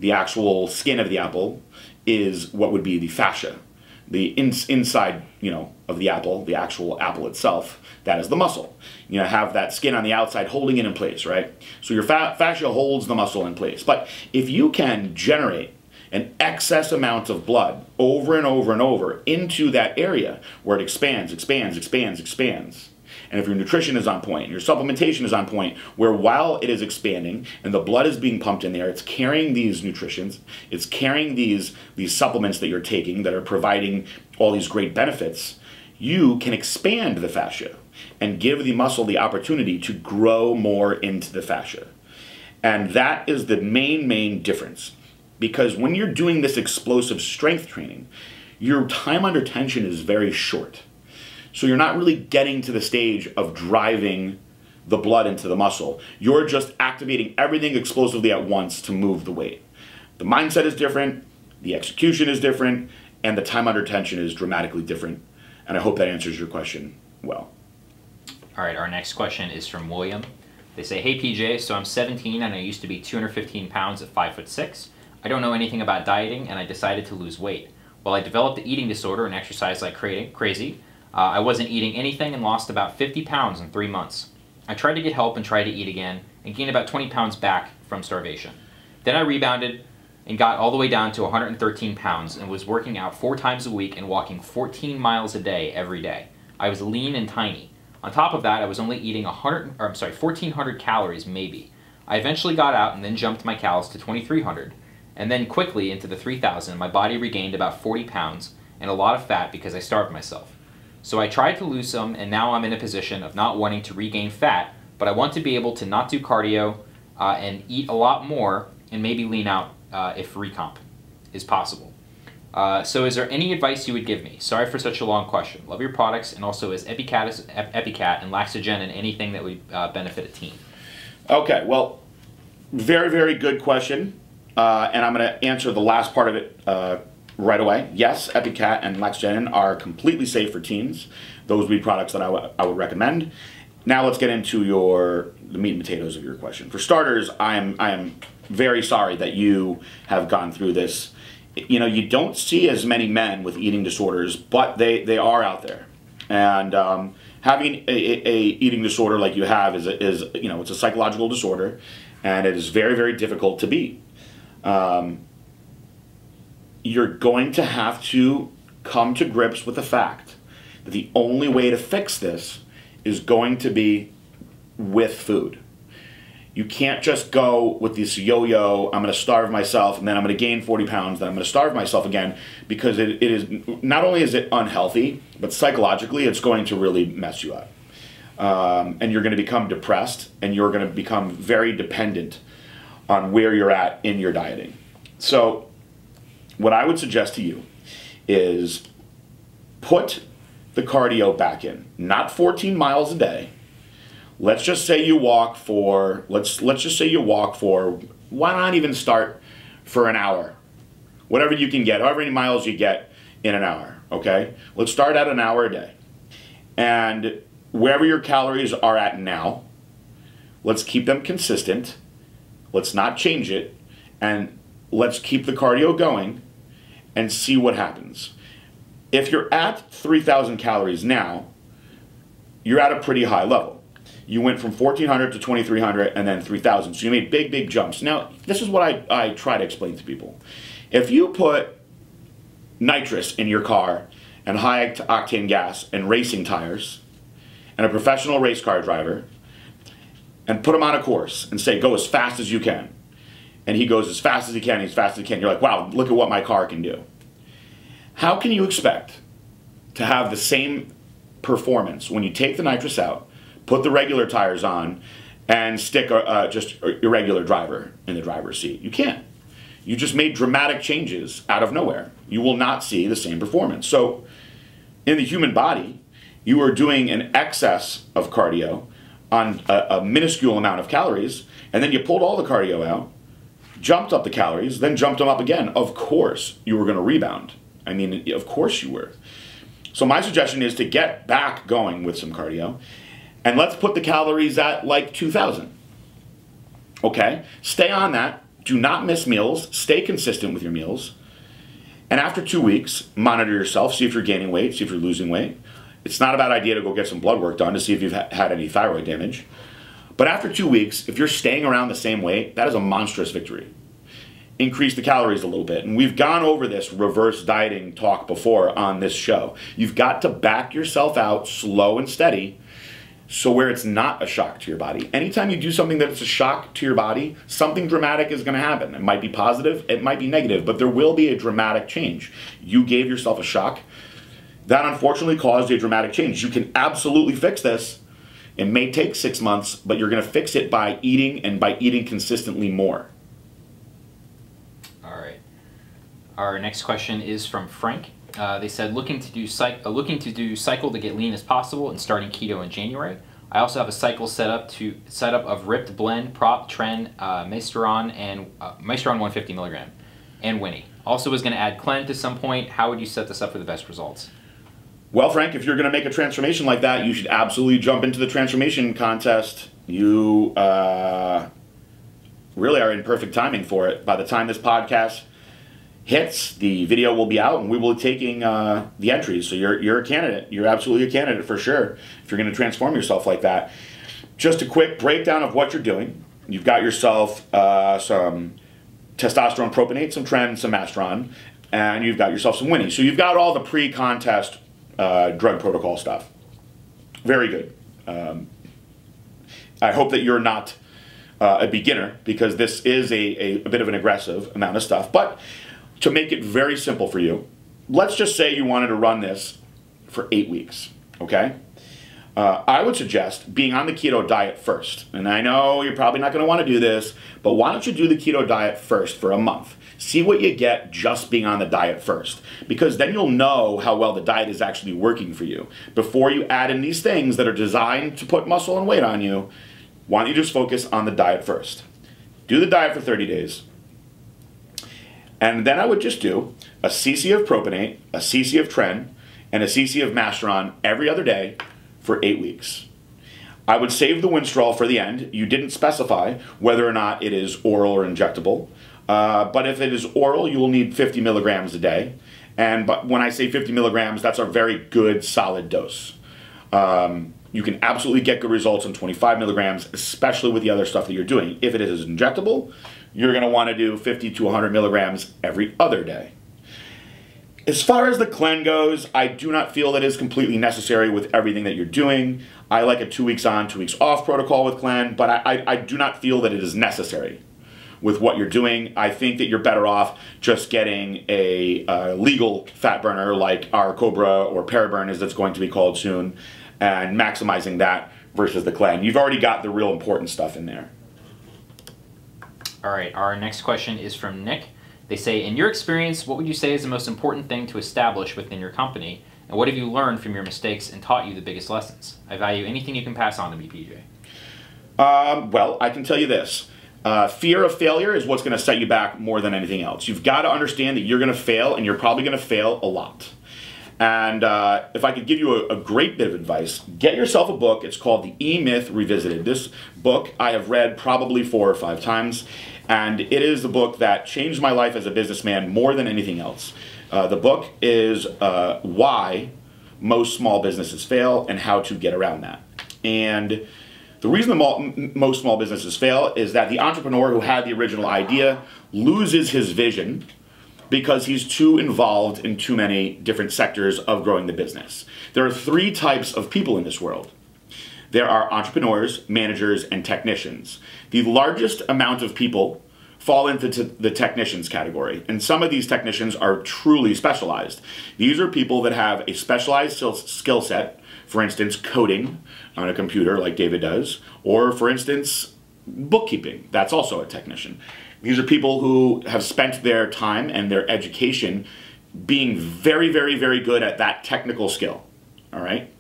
the actual skin of the apple is what would be the fascia. The inside, of the apple, the actual apple itself, that is the muscle. You have that skin on the outside holding it in place, right? So your fascia holds the muscle in place. But if you can generate an excess amount of blood over and over and over into that area where it expands, expands, expands, expands, and if your nutrition is on point, and your supplementation is on point, where while it is expanding and the blood is being pumped in there, it's carrying these nutritions, it's carrying these supplements that you're taking that are providing all these great benefits, you can expand the fascia and give the muscle the opportunity to grow more into the fascia. And that is the main difference. Because when you're doing this explosive strength training, your time under tension is very short. So you're not really getting to the stage of driving the blood into the muscle. You're just activating everything explosively at once to move the weight. The mindset is different, the execution is different, and the time under tension is dramatically different. And I hope that answers your question well. All right, our next question is from William. They say, hey PJ, so I'm 17 and I used to be 215 pounds at 5'6". I don't know anything about dieting and I decided to lose weight. Well, I developed the eating disorder and exercised like crazy. I wasn't eating anything and lost about 50 pounds in 3 months. I tried to get help and tried to eat again and gained about 20 pounds back from starvation. Then I rebounded and got all the way down to 113 pounds and was working out 4 times a week and walking 14 miles a day every day. I was lean and tiny. On top of that, I was only eating 1,400 calories maybe. I eventually got out and then jumped my calories to 2,300, and then quickly into the 3,000. My body regained about 40 pounds and a lot of fat because I starved myself. So I tried to lose some, and now I'm in a position of not wanting to regain fat, but I want to be able to not do cardio and eat a lot more and maybe lean out if recomp is possible. So is there any advice you would give me? Sorry for such a long question. Love your products, and also is Epicat and Laxogen anything that would benefit a teen? Okay, well, very, very good question. And I'm going to answer the last part of it right away. Yes, Epicat and Laxogen are completely safe for teens. Those would be products that I would recommend. Now let's get into the meat and potatoes of your question. For starters, I am very sorry that you have gone through this. You know, you don't see as many men with eating disorders, but they are out there. And having a eating disorder like you have is you know, it's a psychological disorder, and it is very, very difficult to beat. You're going to have to come to grips with the fact that the only way to fix this is going to be with food. You can't just go with this yo-yo, I'm going to starve myself, and then I'm going to gain 40 pounds, then I'm going to starve myself again, because it is, not only is it unhealthy, but psychologically it's going to really mess you up. And you're going to become depressed, and you're going to become very dependent on where you're at in your dieting. So what I would suggest to you is put the cardio back in. Not 14 miles a day. Let's just say you walk for, let's just say you walk for, why not even start for an hour? Whatever you can get, however many miles you get in an hour, okay? Let's start at an hour a day. And wherever your calories are at now, let's keep them consistent. Let's not change it. And let's keep the cardio going and see what happens. If you're at 3,000 calories now, you're at a pretty high level. You went from 1,400 to 2,300 and then 3,000. So you made big, big jumps. Now, this is what I try to explain to people. If you put nitrous in your car and high octane gas and racing tires and a professional race car driver and put him on a course and say, go as fast as you can. And he goes as fast as he can, You're like, wow, look at what my car can do. How can you expect to have the same performance when you take the nitrous out, put the regular tires on, and stick just a irregular driver in the driver's seat? You can't. You just made dramatic changes out of nowhere. You will not see the same performance. So in the human body, you are doing an excess of cardio on a minuscule amount of calories, and then you pulled all the cardio out, jumped up the calories, then jumped them up again. Of course you were going to rebound. I mean, of course you were. So my suggestion is to get back going with some cardio, and let's put the calories at like 2,000. Okay? Stay on that. Do not miss meals. Stay consistent with your meals. And after 2 weeks, monitor yourself. See if you're gaining weight. See if you're losing weight. It's not a bad idea to go get some blood work done to see if you've had any thyroid damage. But after 2 weeks, if you're staying around the same weight, that is a monstrous victory. Increase the calories a little bit. And we've gone over this reverse dieting talk before on this show. You've got to back yourself out slow and steady, so where it's not a shock to your body. Anytime you do something that's a shock to your body, something dramatic is going to happen. It might be positive, it might be negative, but there will be a dramatic change. You gave yourself a shock. That unfortunately caused a dramatic change. You can absolutely fix this. It may take 6 months, but you're going to fix it by eating, and by eating consistently more. All right. Our next question is from Frank. They said, looking to do cycle to get lean as possible and starting keto in January. I also have a cycle set up of Ripped Blend, Prop, Tren, Maesteron, and Maesteron 150 milligram, and Winnie. Also was going to add Clen to some point. How would you set this up for the best results? Well, Frank, if you're going to make a transformation like that, you should absolutely jump into the transformation contest. You really are in perfect timing for it. By the time this podcast hits, the video will be out, and we will be taking the entries. So you're a candidate. You're absolutely a candidate for sure if you're going to transform yourself like that. Just a quick breakdown of what you're doing. You've got yourself some testosterone propionate, some Tren, some Masteron, and you've got yourself some Winnie. So you've got all the pre-contest drug protocol stuff. Very good. I hope that you're not a beginner, because this is a bit of an aggressive amount of stuff. But to make it very simple for you, let's just say you wanted to run this for 8 weeks, okay? I would suggest being on the keto diet first. And I know you're probably not going to want to do this, but why don't you do the keto diet first for a month? See what you get just being on the diet first, because then you'll know how well the diet is actually working for you. Before you add in these things that are designed to put muscle and weight on you, why don't you just focus on the diet first? Do the diet for 30 days. And then I would just do a cc of propionate, a cc of tren, and a cc of masteron every other day for 8 weeks. I would save the Winstrol for the end. You didn't specify whether or not it is oral or injectable. But if it is oral, you will need 50 milligrams a day. But when I say 50 milligrams, that's a very good, solid dose. You can absolutely get good results on 25 milligrams, especially with the other stuff that you're doing. If it is injectable, you're going to want to do 50 to 100 milligrams every other day. As far as the cleanse goes, I do not feel that it is completely necessary with everything that you're doing. I like a 2 weeks on, 2 weeks off protocol with cleanse, but I do not feel that it is necessary with what you're doing. I think that you're better off just getting a legal fat burner like our Cobra or Paraburn, as it's going to be called soon, and maximizing that versus the cleanse. You've already got the real important stuff in there. All right, our next question is from Nick. They say, in your experience, what would you say is the most important thing to establish within your company? And what have you learned from your mistakes and taught you the biggest lessons? I value anything you can pass on to me, PJ. Well, I can tell you this. Fear of failure is what's going to set you back more than anything else. You've got to understand that you're going to fail, and you're probably going to fail a lot. And if I could give you a great bit of advice, get yourself a book. It's called The E-Myth Revisited. This book I have read probably 4 or 5 times, and it is the book that changed my life as a businessman more than anything else. The book is Why Most Small Businesses Fail and How to Get Around That. And the reason most small businesses fail is that the entrepreneur who had the original idea loses his vision because he's too involved in too many different sectors of growing the business. There are 3 types of people in this world. There are entrepreneurs, managers, and technicians. The largest amount of people fall into the technicians category, and some of these technicians are truly specialized. These are people that have a specialized skill set, for instance, coding on a computer like David does, or for instance, bookkeeping. That's also a technician. These are people who have spent their time and their education being very, very, very good at that technical skill, all right?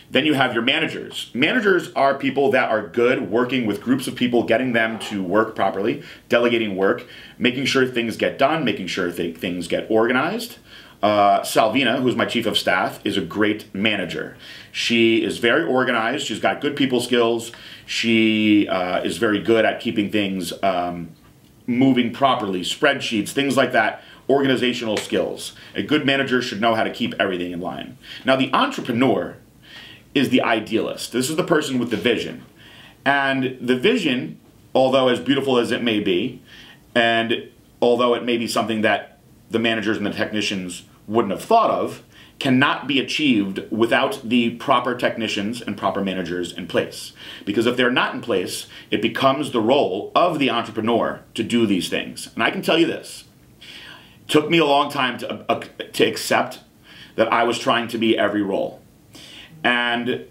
Then you have your managers. Managers are people that are good working with groups of people, getting them to work properly, delegating work, making sure things get done, making sure things get organized. Salvina, who's my chief of staff, is a great manager. She is very organized. She's got good people skills. She is very good at keeping things moving properly, spreadsheets, things like that, organizational skills. A good manager should know how to keep everything in line. Now, the entrepreneur is the idealist. This is the person with the vision. And the vision, although as beautiful as it may be, and although it may be something that the managers and the technicians wouldn't have thought of, cannot be achieved without the proper technicians and proper managers in place. Because if they're not in place, it becomes the role of the entrepreneur to do these things. And I can tell you this, it took me a long time to accept that I was trying to be every role. And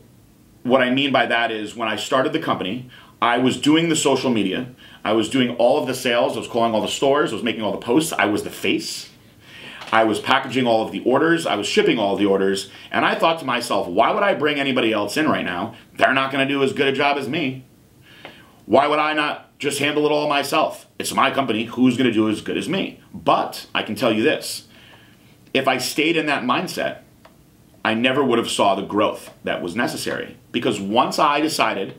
what I mean by that is when I started the company, I was doing the social media, I was doing all of the sales, I was calling all the stores, I was making all the posts, I was the face. I was packaging all of the orders, I was shipping all of the orders, and I thought to myself, why would I bring anybody else in right now? They're not going to do as good a job as me. Why would I not just handle it all myself? It's my company, who's going to do as good as me? But I can tell you this, if I stayed in that mindset, I never would have saw the growth that was necessary. Because once I decided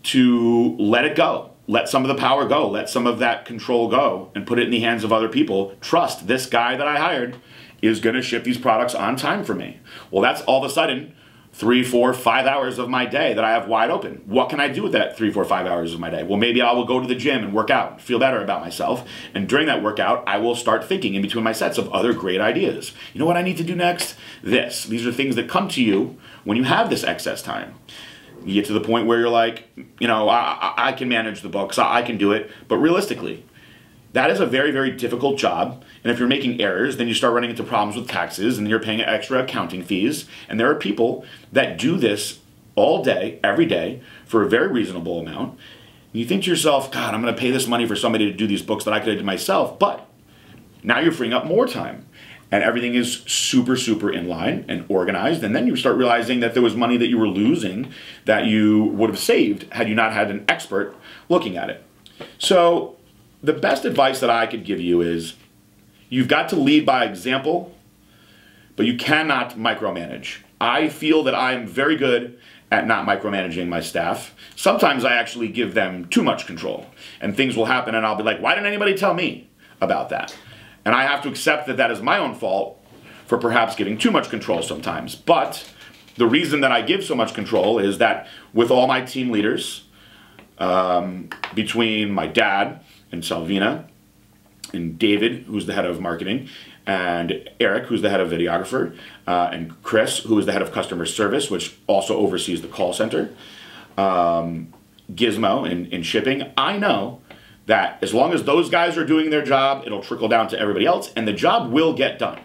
to let it go, let some of the power go, let some of that control go, and put it in the hands of other people. Trust this guy that I hired is going to ship these products on time for me. Well, that's all of a sudden 3, 4, 5 hours of my day that I have wide open. What can I do with that 3, 4, 5 hours of my day? Well, maybe I will go to the gym and work out, feel better about myself. And during that workout, I will start thinking in between my sets of other great ideas. You know what I need to do next? This. These are things that come to you when you have this excess time. You get to the point where you're like, you know, I can manage the books, I can do it. But realistically, that is a very, very difficult job. And if you're making errors, then you start running into problems with taxes and you're paying extra accounting fees. And there are people that do this all day, every day, for a very reasonable amount. And you think to yourself, God, I'm going to pay this money for somebody to do these books that I could have done myself. But now you're freeing up more time. And everything is super, super in line and organized. And then you start realizing that there was money that you were losing that you would have saved had you not had an expert looking at it. So the best advice that I could give you is you've got to lead by example, but you cannot micromanage. I feel that I am very good at not micromanaging my staff. Sometimes I actually give them too much control, and things will happen and I'll be like, why didn't anybody tell me about that? And I have to accept that that is my own fault for perhaps giving too much control sometimes. But the reason that I give so much control is that with all my team leaders, between my dad and Salvina, and David, who's the head of marketing, and Eric, who's the head of videographer, and Chris, who is the head of customer service, which also oversees the call center, Gizmo in shipping, I know that as long as those guys are doing their job, it'll trickle down to everybody else, and the job will get done.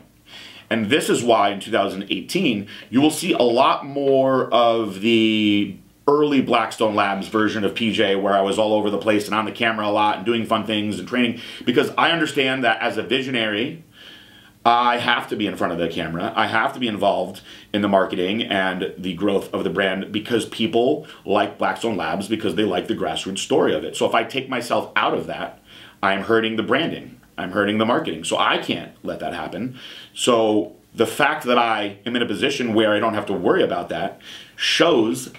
And this is why in 2018, you will see a lot more of the early Blackstone Labs version of PJ, where I was all over the place and on the camera a lot and doing fun things and training, because I understand that as a visionary, I have to be in front of the camera. I have to be involved in the marketing and the growth of the brand because people like Blackstone Labs because they like the grassroots story of it. So if I take myself out of that, I'm hurting the branding. I'm hurting the marketing. So I can't let that happen. So the fact that I am in a position where I don't have to worry about that shows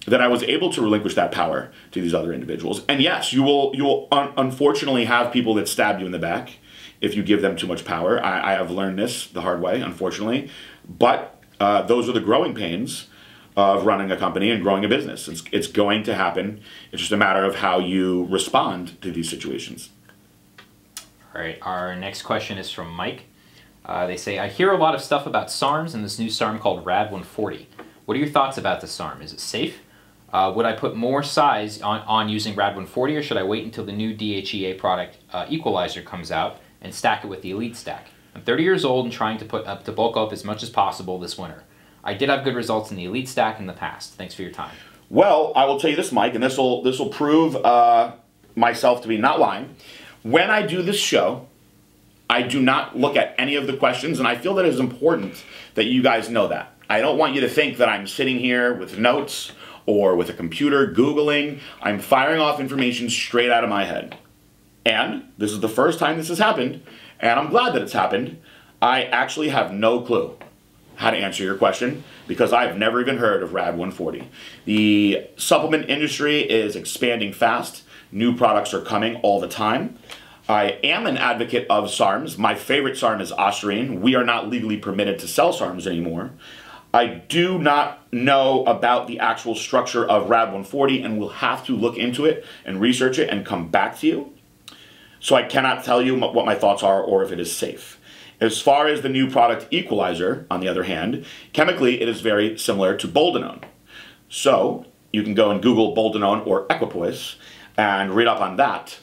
that I was able to relinquish that power to these other individuals. And yes, you will unfortunately have people that stab you in the back if you give them too much power. I have learned this the hard way, unfortunately. But those are the growing pains of running a company and growing a business. It's going to happen. It's just a matter of how you respond to these situations. All right, our next question is from Mike. They say, I hear a lot of stuff about SARMs and this new SARM called RAD 140. What are your thoughts about the SARM? Is it safe? Would I put more size on using RAD 140, or should I wait until the new DHEA product equalizer comes out and stack it with the Elite Stack? I'm 30 years old and trying to bulk up as much as possible this winter. I did have good results in the Elite Stack in the past. Thanks for your time. Well, I will tell you this, Mike, and this will prove myself to be not lying. When I do this show, I do not look at any of the questions, and I feel that it is important that you guys know that. I don't want you to think that I'm sitting here with notes or with a computer Googling. I'm firing off information straight out of my head. And this is the first time this has happened, and I'm glad that it's happened. I actually have no clue how to answer your question because I've never even heard of RAD 140. The supplement industry is expanding fast. New products are coming all the time. I am an advocate of SARMs. My favorite SARM is Ostarine. We are not legally permitted to sell SARMs anymore. I do not know about the actual structure of RAD 140 and will have to look into it and research it and come back to you. So I cannot tell you what my thoughts are or if it is safe. As far as the new product Equalizer, on the other hand, chemically it is very similar to boldenone. So you can go and Google boldenone or equipoise and read up on that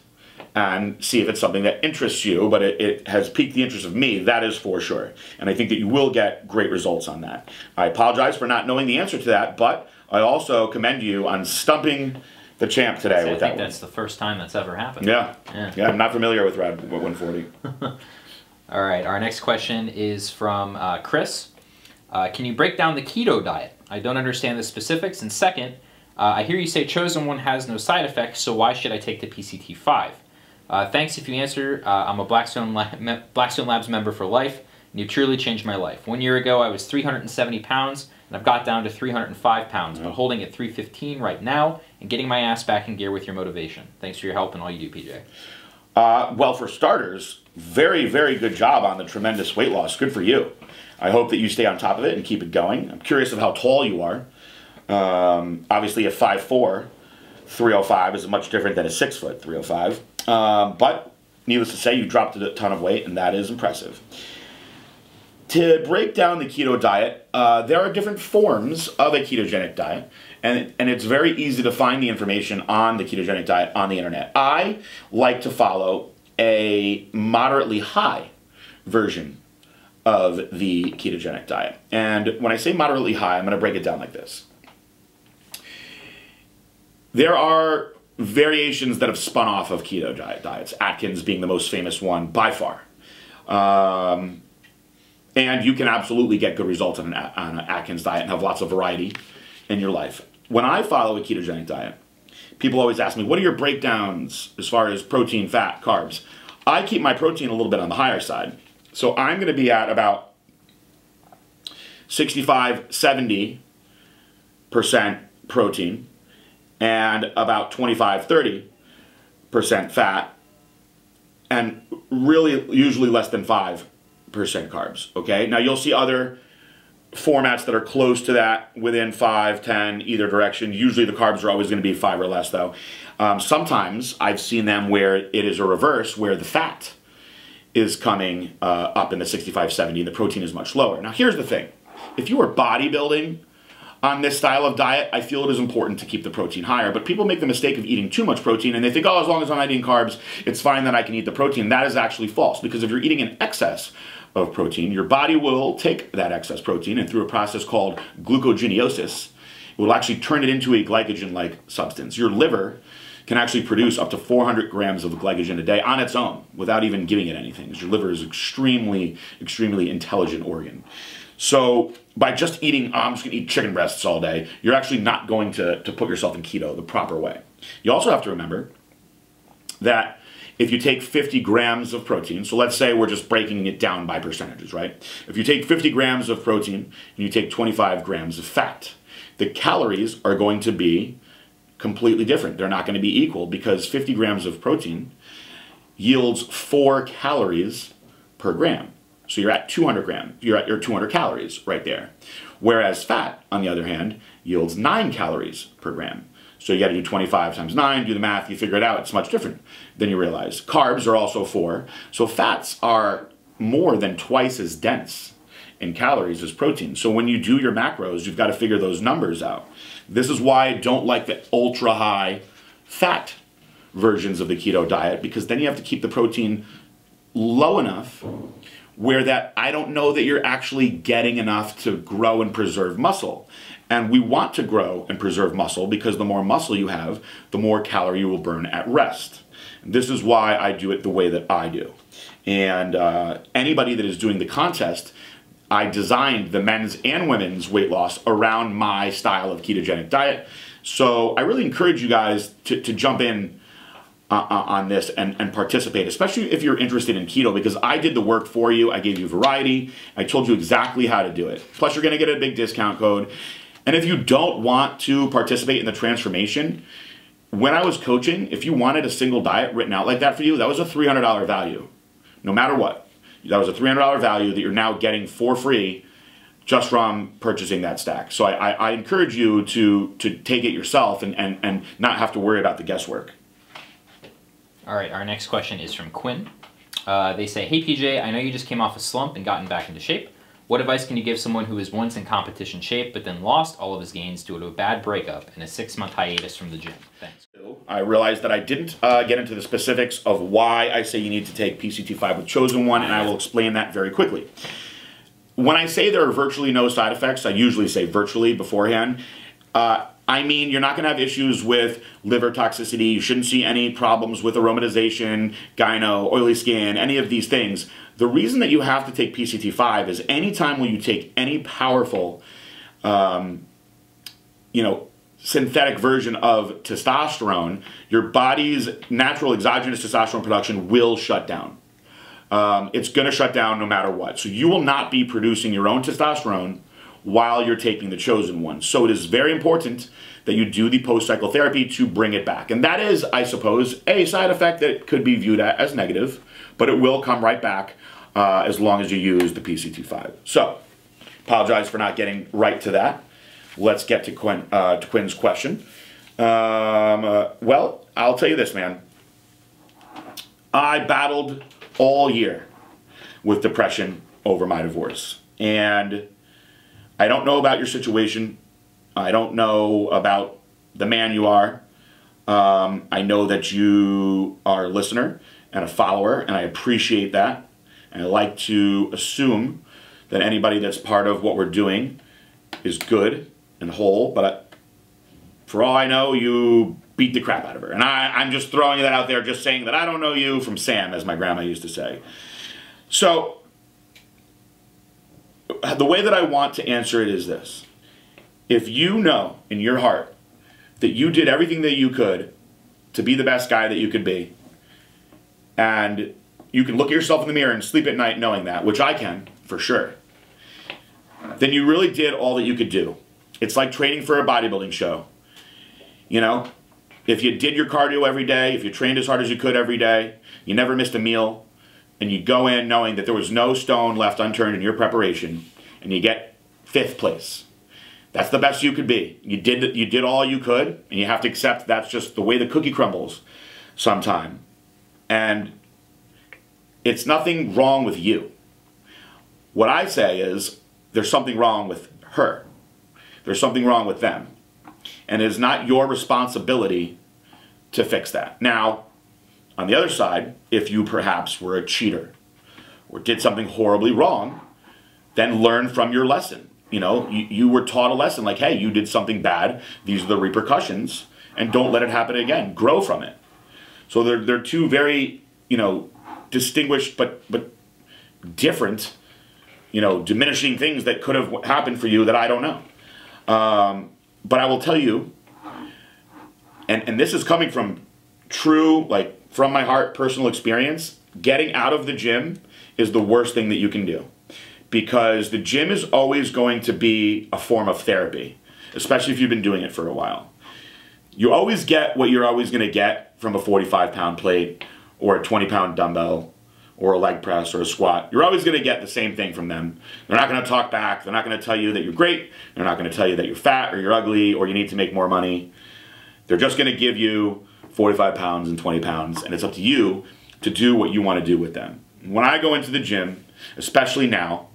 and see if it's something that interests you, but it has piqued the interest of me, that is for sure. And I think that you will get great results on that. I apologize for not knowing the answer to that, but I also commend you on stumping the champ today with that one. I think that's the first time that's ever happened. Yeah, I'm not familiar with RAD 140. All right, our next question is from Chris. Can you break down the keto diet? I don't understand the specifics. And second, I hear you say Chosen One has no side effects, so why should I take the PCT5? Thanks if you answer. I'm a Blackstone Labs member for life, and you've truly changed my life. 1 year ago, I was 370 pounds, and I've got down to 305 pounds, but holding at 315 right now, and getting my ass back in gear with your motivation. Thanks for your help and all you do, PJ. Well, for starters, very, very good job on the tremendous weight loss. Good for you. I hope that you stay on top of it and keep it going. I'm curious of how tall you are. Obviously, a 5'4", 305 is much different than a 6 foot 305. But needless to say, you dropped a ton of weight, and that is impressive. To break down the keto diet, there are different forms of a ketogenic diet, and it's very easy to find the information on the ketogenic diet on the internet. I like to follow a moderately high version of the ketogenic diet. And when I say moderately high, I'm going to break it down like this. There are variations that have spun off of keto diets, Atkins being the most famous one by far. And you can absolutely get good results on an Atkins diet and have lots of variety in your life. When I follow a ketogenic diet, people always ask me, what are your breakdowns as far as protein, fat, carbs? I keep my protein a little bit on the higher side. So I'm going to be at about 65-70% protein and about 25-30% fat, and really usually less than 5% carbs, okay? Now you'll see other formats that are close to that, within 5, 10, either direction. Usually the carbs are always going to be 5 or less though. Sometimes I've seen them where it is a reverse, where the fat is coming up in the 65-70 and the protein is much lower. Now here's the thing. If you are bodybuilding on this style of diet, I feel it is important to keep the protein higher, but people make the mistake of eating too much protein and they think, oh, as long as I'm not eating carbs, it's fine that I can eat the protein. That is actually false, because if you're eating an excess of protein, your body will take that excess protein and through a process called gluconeogenesis, it will actually turn it into a glycogen-like substance. Your liver can actually produce up to 400 grams of glycogen a day on its own without even giving it anything. Your liver is extremely, extremely intelligent organ. So by just eating, I'm just going to eat chicken breasts all day, you're actually not going to put yourself in keto the proper way. You also have to remember that if you take 50 grams of protein, so let's say we're just breaking it down by percentages, right? If you take 50 grams of protein and you take 25 grams of fat, the calories are going to be completely different. They're not going to be equal, because 50 grams of protein yields 4 calories per gram. So you're at 200 grams, you're at your 200 calories right there. Whereas fat, on the other hand, yields 9 calories per gram. So you got to do 25 times 9, do the math, you figure it out. It's much different than you realize. Carbs are also 4. So fats are more than twice as dense in calories as protein. So when you do your macros, you've got to figure those numbers out. This is why I don't like the ultra high fat versions of the keto diet, because then you have to keep the protein low enough where that I don't know that you're actually getting enough to grow and preserve muscle. And we want to grow and preserve muscle, because the more muscle you have, the more calorie you will burn at rest. And this is why I do it the way that I do. And anybody that is doing the contest, I designed the men's and women's weight loss around my style of ketogenic diet. So I really encourage you guys to jump in on this and participate, especially if you're interested in keto, because I did the work for you. I gave you variety. I told you exactly how to do it. Plus, you're going to get a big discount code. And if you don't want to participate in the transformation, when I was coaching, if you wanted a single diet written out like that for you, that was a $300 value, no matter what. That was a $300 value that you're now getting for free just from purchasing that stack. So I encourage you to take it yourself and not have to worry about the guesswork. All right, our next question is from Quinn. They say, hey PJ, I know you just came off a slump and gotten back into shape. What advice can you give someone who was once in competition shape but then lost all of his gains due to a bad breakup and a 6-month hiatus from the gym? Thanks. I realized that I didn't get into the specifics of why I say you need to take PCT5 with Chosen One, and I will explain that very quickly. When I say there are virtually no side effects, I usually say virtually beforehand. I mean, you're not going to have issues with liver toxicity. You shouldn't see any problems with aromatization, gyno, oily skin, any of these things. The reason that you have to take PCT5 is anytime when you take any powerful, synthetic version of testosterone, your body's natural exogenous testosterone production will shut down. It's going to shut down no matter what. So you will not be producing your own testosterone while you're taking the Chosen One. So it is very important that you do the post-cycle therapy to bring it back. And that is, I suppose, a side effect that could be viewed as negative, but it will come right back as long as you use the PCT5. So, apologize for not getting right to that. Let's get to Quinn's question. Well, I'll tell you this, man. I battled all year with depression over my divorce. And I don't know about your situation. I don't know about the man you are. I know that you are a listener and a follower, and I appreciate that. And I like to assume that anybody that's part of what we're doing is good and whole, but for all I know, you beat the crap out of her. And I'm just throwing that out there, just saying that I don't know you from Sam, as my grandma used to say. So, the way that I want to answer it is this. If you know in your heart that you did everything that you could to be the best guy that you could be, and you can look at yourself in the mirror and sleep at night knowing that, which I can, for sure, then you really did all that you could do. It's like training for a bodybuilding show. You know, if you did your cardio every day, if you trained as hard as you could every day, you never missed a meal, and you go in knowing that there was no stone left unturned in your preparation, and you get 5th place. That's the best you could be. You did all you could, and you have to accept that's just the way the cookie crumbles sometime. And it's nothing wrong with you. What I say is there's something wrong with her. There's something wrong with them. And it is not your responsibility to fix that. Now, on the other side, if you perhaps were a cheater or did something horribly wrong, then learn from your lesson. You know, you were taught a lesson like, hey, you did something bad. These are the repercussions, and don't let it happen again. Grow from it. So they're two very, you know, distinguished but different, you know, diminishing things that could have happened for you that I don't know. But I will tell you, and this is coming from true, like, from my heart, personal experience, getting out of the gym is the worst thing that you can do. Because the gym is always going to be a form of therapy, especially if you've been doing it for a while. You always get what you're always going to get from a 45-pound plate or a 20-pound dumbbell or a leg press or a squat. You're always going to get the same thing from them. They're not going to talk back. They're not going to tell you that you're great. They're not going to tell you that you're fat or you're ugly or you need to make more money. They're just going to give you 45 pounds and 20 pounds, and it's up to you to do what you want to do with them. When I go into the gym, especially now,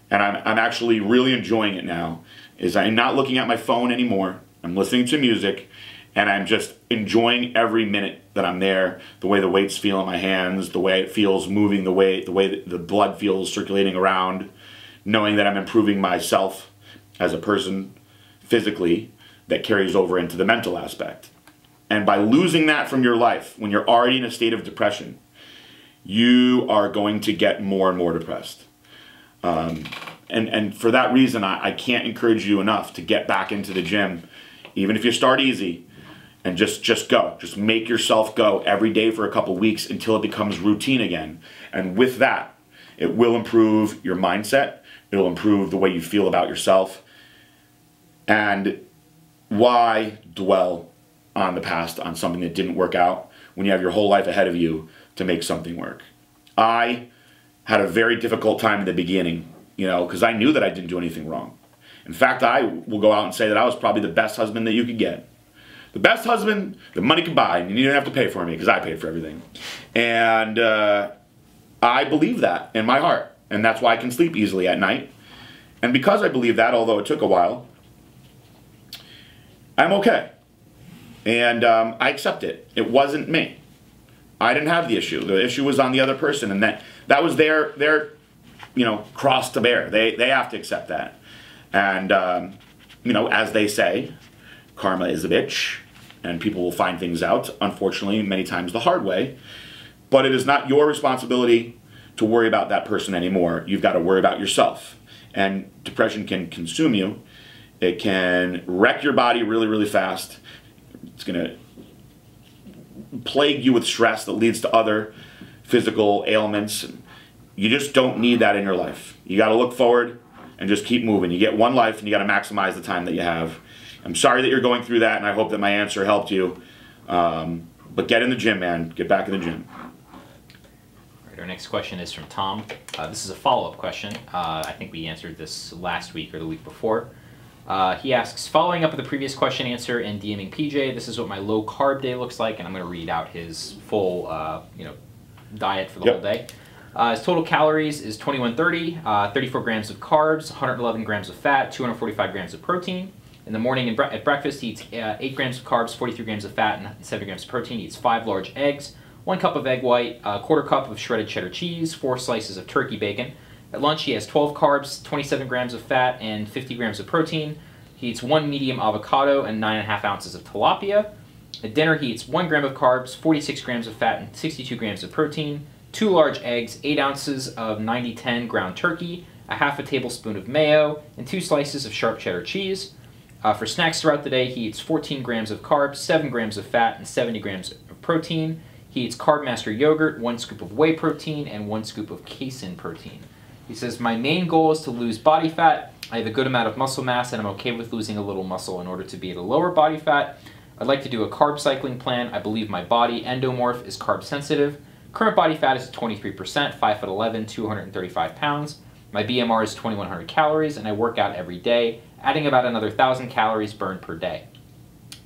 and I'm actually really enjoying it now, is I'm not looking at my phone anymore. I'm listening to music, and I'm just enjoying every minute that I'm there, the way the weights feel in my hands, the way it feels moving, the way that the blood feels circulating around, knowing that I'm improving myself as a person physically, that carries over into the mental aspect. And by losing that from your life, when you're already in a state of depression, you are going to get more and more depressed. And for that reason, I can't encourage you enough to get back into the gym, even if you start easy, and just go. Just make yourself go every day for a couple weeks until it becomes routine again. And with that, it will improve your mindset. It'll improve the way you feel about yourself. And why dwell on the past, on something that didn't work out, when you have your whole life ahead of you to make something work? I had a very difficult time in the beginning, you know, because I knew that I didn't do anything wrong. In fact, I will go out and say that I was probably the best husband that you could get. The best husband that money could buy, and you didn't have to pay for me because I paid for everything. And I believe that in my heart, and that's why I can sleep easily at night. And because I believe that, although it took a while, I'm okay. And I accept it. It wasn't me. I didn't have the issue. The issue was on the other person, and that was their you know, cross to bear. They have to accept that. And you know, as they say, karma is a bitch, and people will find things out, unfortunately, many times the hard way. But it is not your responsibility to worry about that person anymore. You've got to worry about yourself. And depression can consume you. It can wreck your body really, really fast. It's going to plague you with stress that leads to other physical ailments. You just don't need that in your life. You got to look forward and just keep moving. You get one life, and you got to maximize the time that you have. I'm sorry that you're going through that, and I hope that my answer helped you. But get in the gym, man. Get back in the gym. All right, our next question is from Tom. This is a follow-up question. I think we answered this last week or the week before. He asks, following up with the previous question answer and DMing PJ, this is what my low-carb day looks like, and I'm going to read out his full you know, diet for the whole day. His total calories is 2130, 34 grams of carbs, 111 grams of fat, 245 grams of protein. In the morning and at breakfast, he eats 8 grams of carbs, 43 grams of fat, and 7 grams of protein. He eats 5 large eggs, 1 cup of egg white, a quarter cup of shredded cheddar cheese, 4 slices of turkey bacon. At lunch, he has 12 carbs, 27 grams of fat, and 50 grams of protein. He eats 1 medium avocado and 9.5 ounces of tilapia. At dinner, he eats 1 gram of carbs, 46 grams of fat, and 62 grams of protein, 2 large eggs, 8 ounces of 90-10 ground turkey, a half a tablespoon of mayo, and 2 slices of sharp cheddar cheese. For snacks throughout the day, he eats 14 grams of carbs, 7 grams of fat, and 70 grams of protein. He eats Carb Master yogurt, 1 scoop of whey protein, and 1 scoop of casein protein. He says, my main goal is to lose body fat. I have a good amount of muscle mass, and I'm okay with losing a little muscle in order to be at a lower body fat. I'd like to do a carb cycling plan. I believe my body, endomorph, is carb sensitive. Current body fat is 23%, 5'11", 235 pounds. My BMR is 2100 calories, and I work out every day, adding about another 1,000 calories burned per day.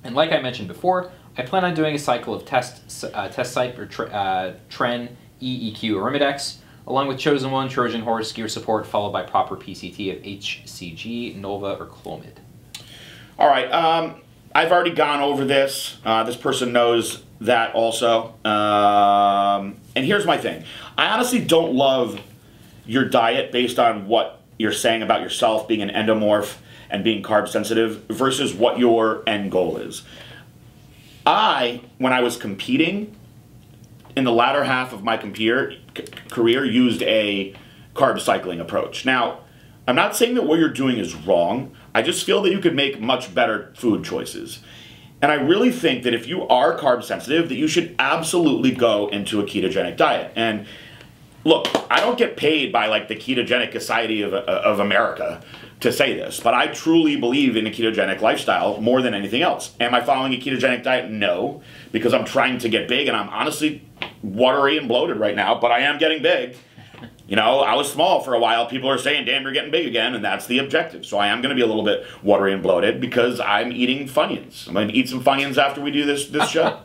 And like I mentioned before, I plan on doing a cycle of test site or Tren, EEQ, or Arimidex, along with Chosen One, Trojan Horse, Gear Support, followed by proper PCT of HCG, Nova, or Clomid. All right, I've already gone over this. This person knows that also. And here's my thing. I honestly don't love your diet based on what you're saying about yourself being an endomorph and being carb sensitive versus what your end goal is. When I was competing, in the latter half of my career, used a carb cycling approach. Now, I'm not saying that what you're doing is wrong. I just feel that you could make much better food choices. And I really think that if you are carb sensitive, that you should absolutely go into a ketogenic diet. And look, I don't get paid by like the Ketogenic Society of America to say this, but I truly believe in a ketogenic lifestyle more than anything else. Am I following a ketogenic diet? No, because I'm trying to get big and I'm honestly watery and bloated right now, but I am getting big. You know, I was small for a while. People are saying, damn, you're getting big again, and that's the objective. So I am going to be a little bit watery and bloated because I'm eating Funyuns. I'm going to eat some Funyuns after we do this show.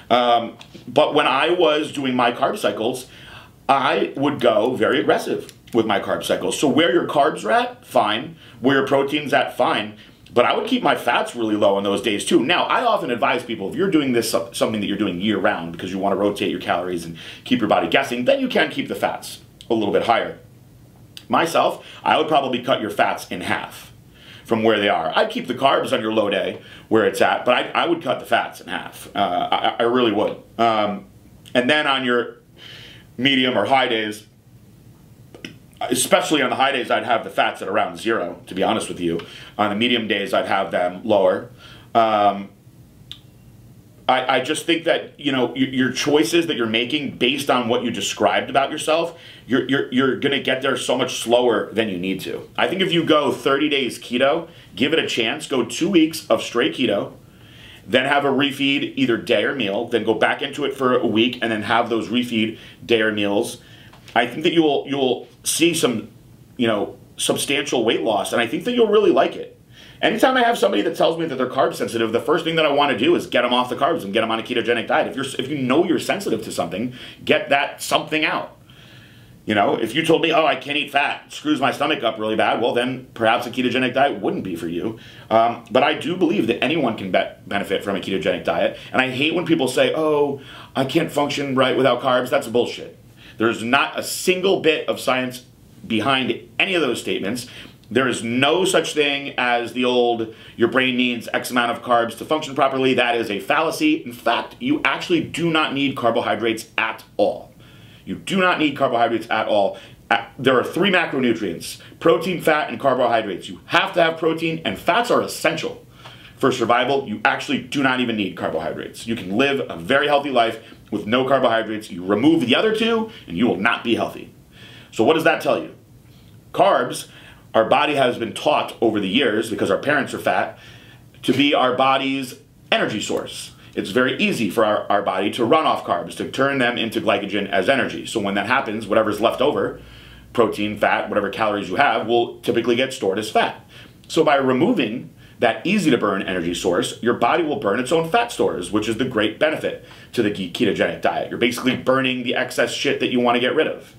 But when I was doing my carb cycles, I would go very aggressive with my carb cycles. So where your carbs are at, fine. Where your protein's at, fine. But I would keep my fats really low on those days too. Now, I often advise people, if you're doing this something that you're doing year round because you want to rotate your calories and keep your body guessing, then you can keep the fats a little bit higher. Myself, I would probably cut your fats in half from where they are. I'd keep the carbs on your low day where it's at, but I would cut the fats in half. I really would. And then on your medium or high days, especially on the high days, I'd have the fats at around 0, to be honest with you. On the medium days, I'd have them lower. I just think that, you know, your choices that you're making based on what you described about yourself, you're going to get there so much slower than you need to. I think if you go 30 days keto, give it a chance, go 2 weeks of straight keto, then have a refeed either day or meal, then go back into it for a week and then have those refeed day or meals. I think that you'll see some, you know, substantial weight loss, and I think that you'll really like it. Anytime I have somebody that tells me that they're carb sensitive, the first thing that I want to do is get them off the carbs and get them on a ketogenic diet. If you know you're sensitive to something, get that something out. You know, if you told me, oh, I can't eat fat, it screws my stomach up really bad, well then perhaps a ketogenic diet wouldn't be for you. But I do believe that anyone can benefit from a ketogenic diet. And I hate when people say, oh, I can't function right without carbs. That's bullshit. There's not a single bit of science behind any of those statements. There is no such thing as the old, your brain needs X amount of carbs to function properly. That is a fallacy. In fact, you actually do not need carbohydrates at all. You do not need carbohydrates at all. There are 3 macronutrients: protein, fat, and carbohydrates. You have to have protein, and fats are essential for survival. You actually do not even need carbohydrates. You can live a very healthy life with no carbohydrates. You remove the other 2, and you will not be healthy. So what does that tell you? Carbs, our body has been taught over the years, because our parents are fat, to be our body's energy source. It's very easy for our body to run off carbs, to turn them into glycogen as energy. So when that happens, whatever's left over, protein, fat, whatever calories you have, will typically get stored as fat. So by removing that easy to burn energy source, your body will burn its own fat stores, which is the great benefit to the ketogenic diet. You're basically burning the excess shit that you want to get rid of.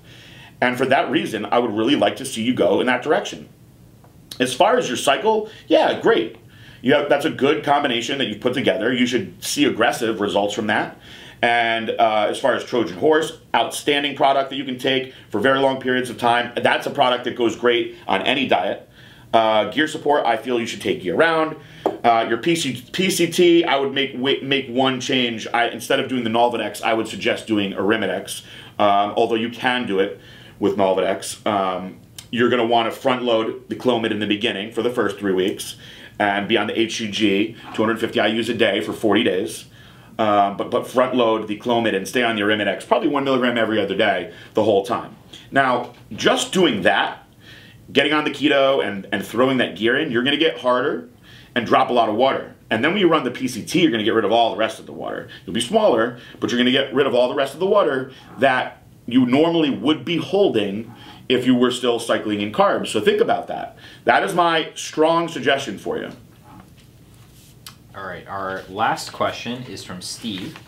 And for that reason, I would really like to see you go in that direction. As far as your cycle, yeah, great. That's a good combination that you've put together. You should see aggressive results from that. And as far as Trojan Horse, outstanding product that you can take for very long periods of time. That's a product that goes great on any diet. Gear support, I feel you should take year round. Your PCT, I would make one change. Instead of doing the Nolvadex, I would suggest doing Arimidex, although you can do it with Nolvadex. You're going to want to front load the Clomid in the beginning for the first 3 weeks and be on the HCG, 250 IUs a day for 40 days. But front load the Clomid and stay on the Arimidex, probably 1 milligram every other day the whole time. Now, just doing that, getting on the keto and throwing that gear in, you're going to get harder and drop a lot of water. And then when you run the PCT, you're going to get rid of all the rest of the water. You'll be smaller, but you're going to get rid of all the rest of the water that you normally would be holding if you were still cycling in carbs. So think about that. That is my strong suggestion for you. All right, our last question is from Steve.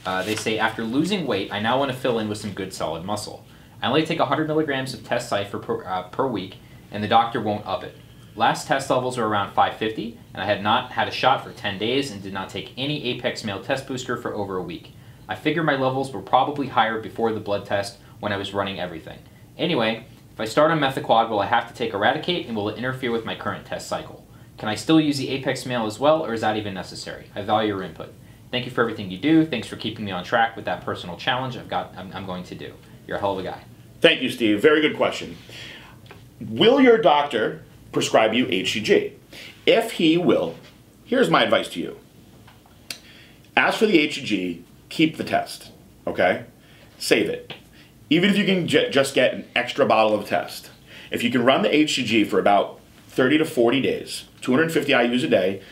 They say, after losing weight, I now want to fill in with some good solid muscle. I only take 100 milligrams of test cipher per week, and the doctor won't up it. Last test levels were around 550, and I had not had a shot for 10 days and did not take any Apex Male test booster for over a week. I figure my levels were probably higher before the blood test when I was running everything. Anyway, if I start on Methaquad, will I have to take Eradicate, and will it interfere with my current test cycle? Can I still use the Apex Male as well, or is that even necessary? I value your input. Thank you for everything you do. Thanks for keeping me on track with that personal challenge I'm going to do. You're a hell of a guy. Thank you, Steve. Very good question. Will your doctor prescribe you HCG? If he will, here's my advice to you. Ask for the HCG, keep the test, okay? Save it. Even if you can just get an extra bottle of test. If you can run the HCG for about 30 to 40 days, 250 IUs a day,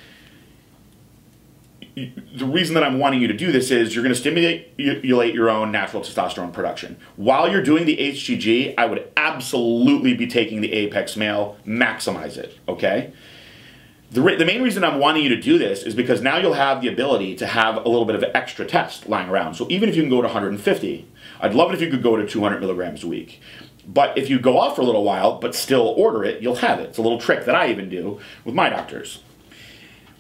the reason that I'm wanting you to do this is you're going to stimulate your own natural testosterone production. While you're doing the HCG, I would absolutely be taking the Apex Male, maximize it, okay? The main reason I'm wanting you to do this is because now you'll have the ability to have a little bit of an extra test lying around. So even if you can go to 150, I'd love it if you could go to 200 milligrams a week. But if you go off for a little while, but still order it, you'll have it. It's a little trick that I even do with my doctors.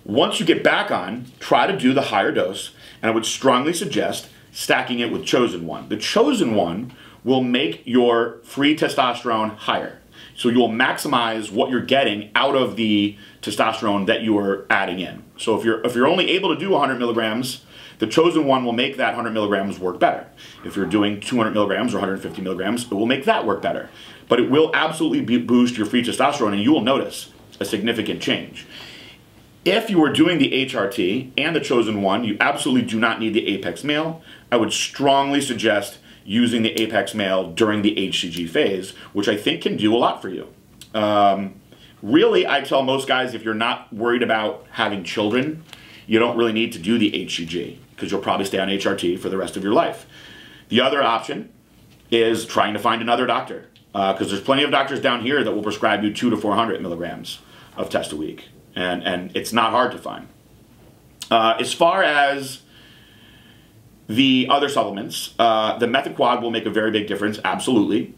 Once you get back on, try to do the higher dose, and I would strongly suggest stacking it with Chosen One. The Chosen One will make your free testosterone higher. So you'll maximize what you're getting out of the testosterone that you are adding in. So if you're only able to do 100 milligrams, the Chosen One will make that 100 milligrams work better. If you're doing 200 milligrams or 150 milligrams, it will make that work better. But it will absolutely boost your free testosterone, and you will notice a significant change. If you are doing the HRT and the Chosen One, you absolutely do not need the Apex Male. I would strongly suggest using the Apex Male during the HCG phase, which I think can do a lot for you. Really, I tell most guys, if you're not worried about having children, you don't really need to do the HCG because you'll probably stay on HRT for the rest of your life. The other option is trying to find another doctor because there's plenty of doctors down here that will prescribe you 200 to 400 milligrams of test a week. And it's not hard to find. As far as the other supplements, the Methaquad will make a very big difference, absolutely.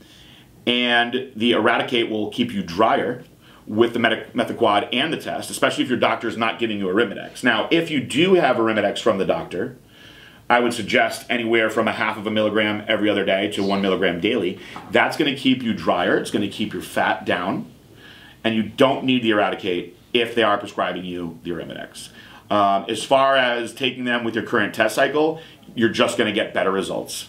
And the Eradicate will keep you drier with the Methaquad and the test, especially if your doctor is not giving you Arimidex. Now, if you do have Arimidex from the doctor, I would suggest anywhere from 0.5 milligram every other day to 1 milligram daily. That's going to keep you drier. It's going to keep your fat down. And you don't need the Eradicate if they are prescribing you the Arimidex. As far as taking them with your current test cycle, you're just going to get better results.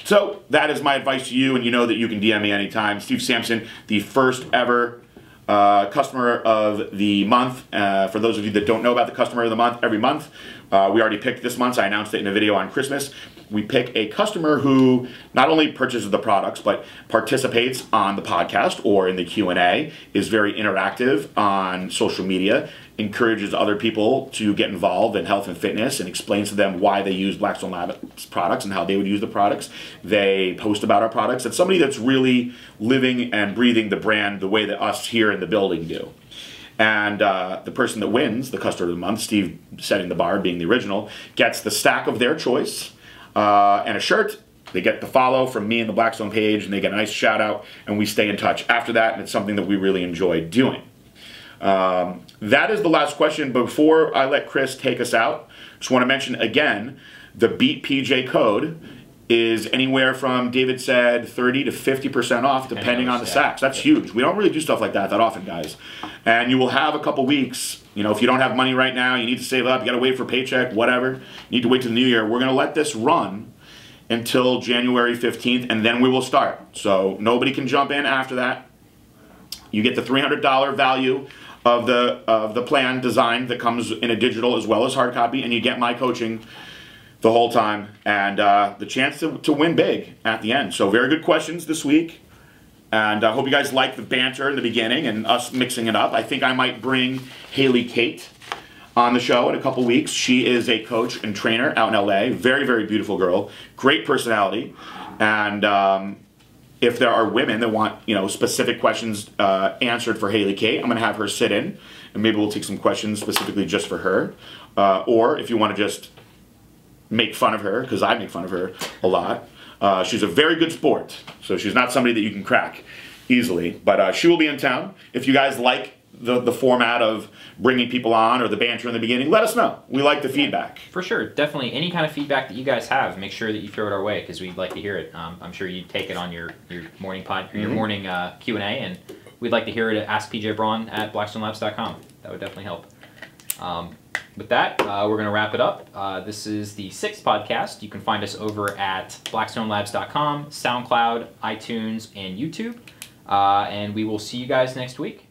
So that is my advice to you, and you know that you can DM me anytime. Steve Sampson, the first ever customer of the month. For those of you that don't know about the customer of the month, every month, we already picked this month. I announced it in a video on Christmas. We pick a customer who not only purchases the products, but participates on the podcast or in the Q&A, is very interactive on social media, encourages other people to get involved in health and fitness, and explains to them why they use Blackstone Labs products and how they would use the products. They post about our products. It's somebody that's really living and breathing the brand the way that us here in the building do. And the person that wins, the customer of the month, Steve setting the bar, being the original, gets the stack of their choice and a shirt They get the follow from me and the Blackstone page, and they get a nice shout out, and we stay in touch after that, and it's something that we really enjoy doing. That is the last question. Before I let Chris take us out, just want to mention again, the Beat PJ code is anywhere from, David said, 30 to 50% off, depending on the sacks. That's huge. We don't really do stuff like that often, guys. And you will have a couple weeks, you know, if you don't have money right now, you need to save up, you got to wait for a paycheck, whatever, you need to wait till the new year. We're going to let this run until January 15th, and then we will start. So nobody can jump in after that. You get the $300 value of the plan design that comes in a digital as well as hard copy, and you get my coaching the whole time, and the chance to win big at the end. So very good questions this week, and I hope you guys like the banter in the beginning and us mixing it up. I think I might bring Haley Kate on the show in a couple weeks. She is a coach and trainer out in LA. Very, very beautiful girl, great personality, and if there are women that want, you know, specific questions answered for Haley Kate, I'm going to have her sit in, and maybe we'll take some questions specifically just for her, or if you want to just make fun of her, because I make fun of her a lot. She's a very good sport, so she's not somebody that you can crack easily, but she will be in town. If you guys like the format of bringing people on or the banter in the beginning, let us know. We like the feedback. For sure, definitely. Any kind of feedback that you guys have, make sure that you throw it our way, because we'd like to hear it. I'm sure you'd take it on your morning your morning Q&A, and we'd like to hear it at askpjbraun@blackstonelabs.com. That would definitely help. With that, we're going to wrap it up. This is the 6th podcast. You can find us over at blackstonelabs.com, SoundCloud, iTunes, and YouTube. And we will see you guys next week.